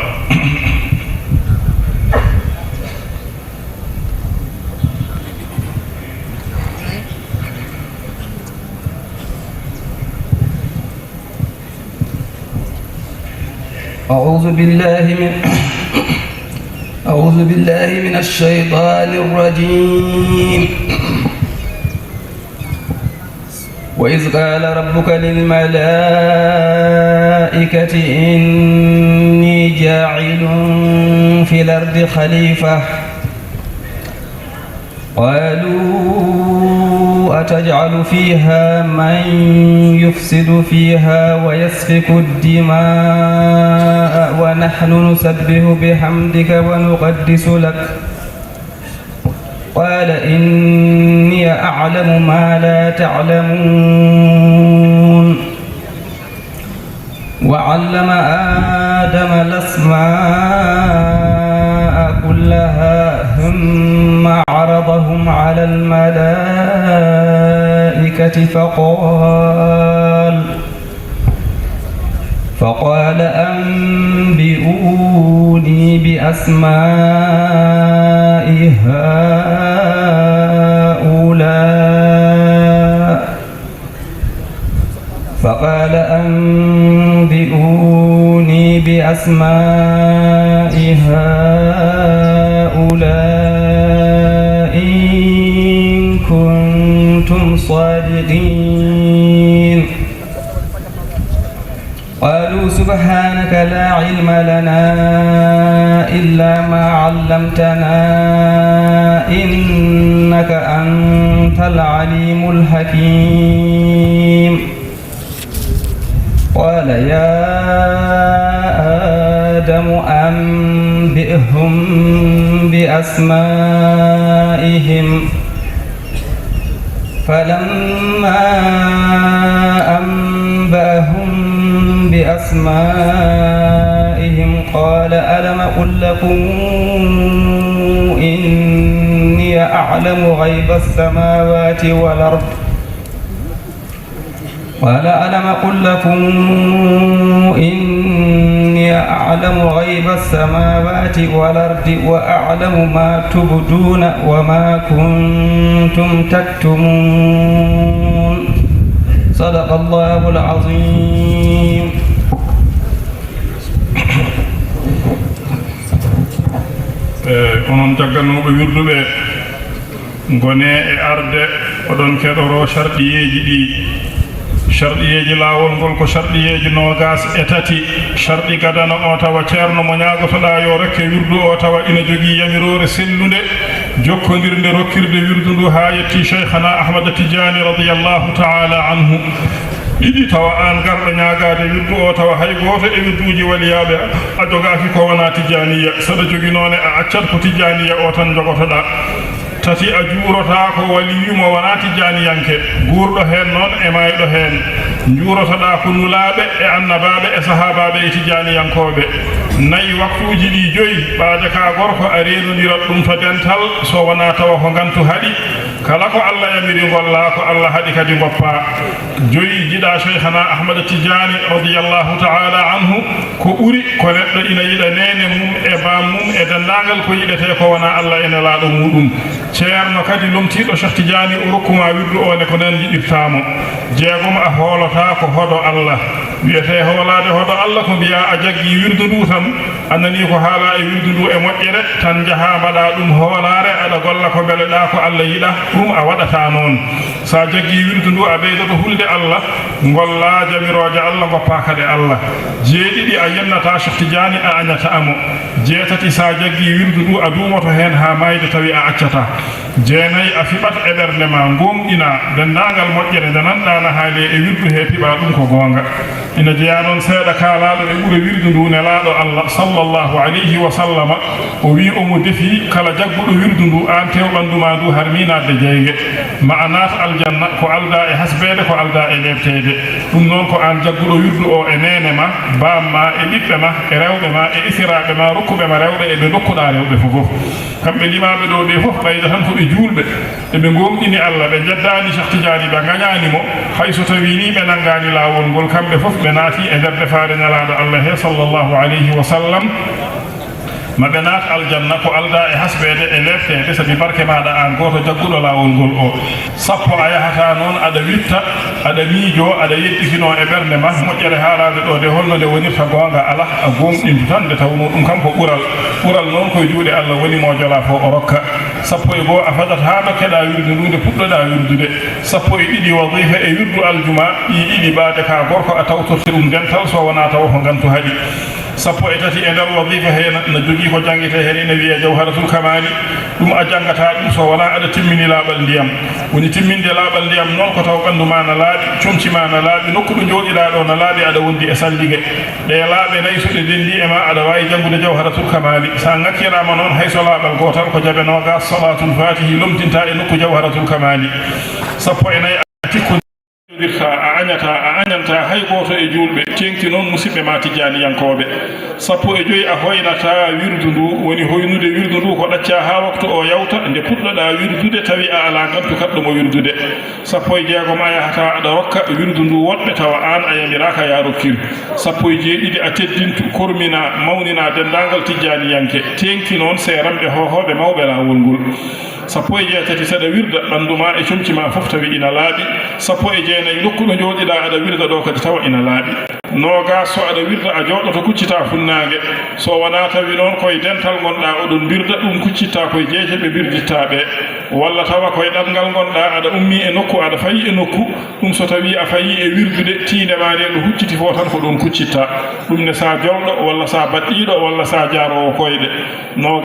أعوذ بالله من الشيطان الرجيم. وإذ قال ربك للملائكة إني جاعل في الأرض خليفة قالوا أتجعل فيها من يفسد فيها ويسفك الدماء ونحن نسبح بحمدك ونقدس لك قال إني أعلم ما لا تعلمون. وعلم آدم الأسماء كلها ثم عرضهم على الملائكة الملائكة فقال أنبئوني بأسماء هؤلاء إن كنتم صادقين. قالوا سبحانك لا علم لنا إلا ما علمتنا إنك أنت العليم الحكيم. قال يا آدم أنبئهم بأسمائهم فلما أنبأهم بأسمائهم قال ألم أقل لكم إني أعلم غيب السماوات والأرض قال ألم أقل لكم إني أعلم غيب السماوات والأرض وأعلم ما تبدون وما كنتم تكتمون. صدق الله العظيم. onon jagganoɓe wirduɓe gone e arde oɗon keɗoro sharɗiyeji ɗi. sharɗiyeji laawol ngol ko sharɗiyeji nogas e tati. sharɗi gadana o tawa ceerno mo ñagotoɗa yo rekke wirdu o tawa ina jogii yamirore sellude jokkodirde rokkirde wirdu ndu ha yetti cheikhana ahmada tidiani radiallahu taala anhu. ɗiɗi tawa an garɗo ñagade wirdu o tawa hay goto e wirduji waliyaɓe a jogaki ko wona tijaniya. saɗa jogi noon a accat ko tijaniya o tan jogotoɗa. tati a juurota ko waliyumo wona tijaniyanke guurɗo hen noon e mayɗo hen. juurotoɗa ko nulaɓe e annabaɓe e sahabaɓe e tijaniyankoɓe. nayi waktuji ɗi joyi ɓaade ka gorko a renodirat ɗum to dental so wona tawa ko gantu haaɗi. kala ko Allah yamiri golla ko Allah haɗi kadi goppa. joyi jiɗa cheikhana ahmada tidiani radiyallahu taala anhu ko ɓuri ko neɗɗo ina yiɗa nene mum e bam mum e dendagal ko yiɗete ko wona Allah ene laaɗo muɗum. ceerno kadi lomtiɗo cheikh tidiani o rokkuma wirdu o ne ko nen jiɗirtamo. jeegom a hoolota ko hoɗo Allah. wiyete hoolade hoɗo Allah ko mbiya a jaggi wirdu ndu tan annani ko haala e wirdu ndu e moƴƴere tan jaha mbaɗa ɗum hoolare aɗa golla ko beleɗa ko Allah yiɗa ɗum a waɗata noon. sa jaggi wirdu ndu a ɓeydoto hulde Allah golla jamiroje Allah goppa kade Allah. jeeɗiɗi a yennata cheikh tidiani a añata amo. jeetati sa jaggi wirdu ndu a dumoto hen ha mayde tawi a accata. jeenayi a fiɓat e ɓernde ma gomɗina dendagal moƴƴere nde nanɗana haali e wirdu he piɓa ɗum ko gonga. ina jeeya noon seeɗa kaalaɗo e ɓuura wirdu ndu nelaɗo Allah sallallahu alayhi wa sallama o wi omo defi kala jagguɗo wirdu ndu an tew ɓanduma ndu har minadde jeyge ma a naata aljanna ko alda e hasbede ko alda e lebtede. ɗum noon ko an jagguɗo wirdu o e nene ma bamma e ɓiɓɓe ma e rewɓe ma e isiraɓe ma rokkuɓe ma rewɓe eɓe dokkuɗa rewɓe fof. kamɓe limaɓe ɗo ɓe fof ɓayda tan koɓe julɓe eɓe gomɗini Allah ɓe jeddani cheikh tidiani ɓe gañanimo hayso tawi ni ɓe nangani lawol ngol kamɓe fof ɓe naati e nder defare nelaɗo Allah he sallallahu alayhi wa sallam. maɓe naata aljanna ko alda e hasbede e leftede sabi barke maɗa an goto jagguɗo lawol ngol o. sappo a yahata noon aɗa witta aɗa miijo aɗa yeɗɗitino e ɓernde ma moƴƴere haalade ɗo de holno nde wonirta gonga ala a gomɗindu tan nde tawno ɗum kam ko ɓural noon koye juuɗe Allah woni mo jola fo o rokka. sappo e goo a fadat ha dokkeɗa wirdu ndu nde puɗɗoɗa wirdude. sappo e ɗiɗi wadifa e wirdu aljuma ɗi ɗiɗi ɓaade ka gorko a tawtorte ɗum dental so wona tawa ko gantu haaɗi. sappo e tati e nder wadifa he no jogii ko jangete hen ene wiye jawharatul kamali ɗum a jangata ɗum so wona aɗa timmini laaɓal ndiyam. woni timminde laaɓal ndiyam noon ko taw ɓandu ma no laaɓi comci ma no laaɓi nokku ɗo jooɗiɗa ɗo no laaɓi aɗa wondi e salligue ɗe laaɓe nayi so ɗe dendi e ma aɗa wawi jangude jawharatul kamali. sa ngakkirama noon hayso laaɓal gotal ko jaɓe nogas salatul fatihi lomtinta e nokku jawharatul kamali. sappo e nayyi a tikko wirta a añanta hay goto e julɓe tengti noon musidɓe ma tijaniyankoɓe 15 a hoynata wirdu ndu woni hoynude wirdu ndu ko ɗacca ha waktu o yawta nde puɗɗoɗa wirdude tawi a ala gantu kaɗɗomo wirdude 16 a yahata aɗa rokka wirdu ndu woɗɓe tawa an a yamiraka ya rokkir 17 a teddintu kormina mawnina dendagal tijaniyanke tengti noon seramɓe hohoɓe mawɓe lawol ngol 17 saɗa wirda ɓanduma e comci ma fof tawi ina laaɓi 19 nokkuɗo jooɗiɗa aɗa wirda ɗo kadi tawa ina laaɓi 20 so aɗa wirda a jooɗoto kuccita funnangue so wona tawi noon koye dental gonɗa oɗon birda ɗum kuccitta koye jeeje ɓe birdittaɓe walla tawa koye ɗatgal gonɗa aɗa ummi e nokku aɗa fayi e nokku ɗum so tawi a fayi e wirdude tiindema nde ɗo hucciti fo tan ko ɗon kuccitta ɗum ne sa jolɗo walla sa baɗɗiɗo walla sa jaarowo koyɗe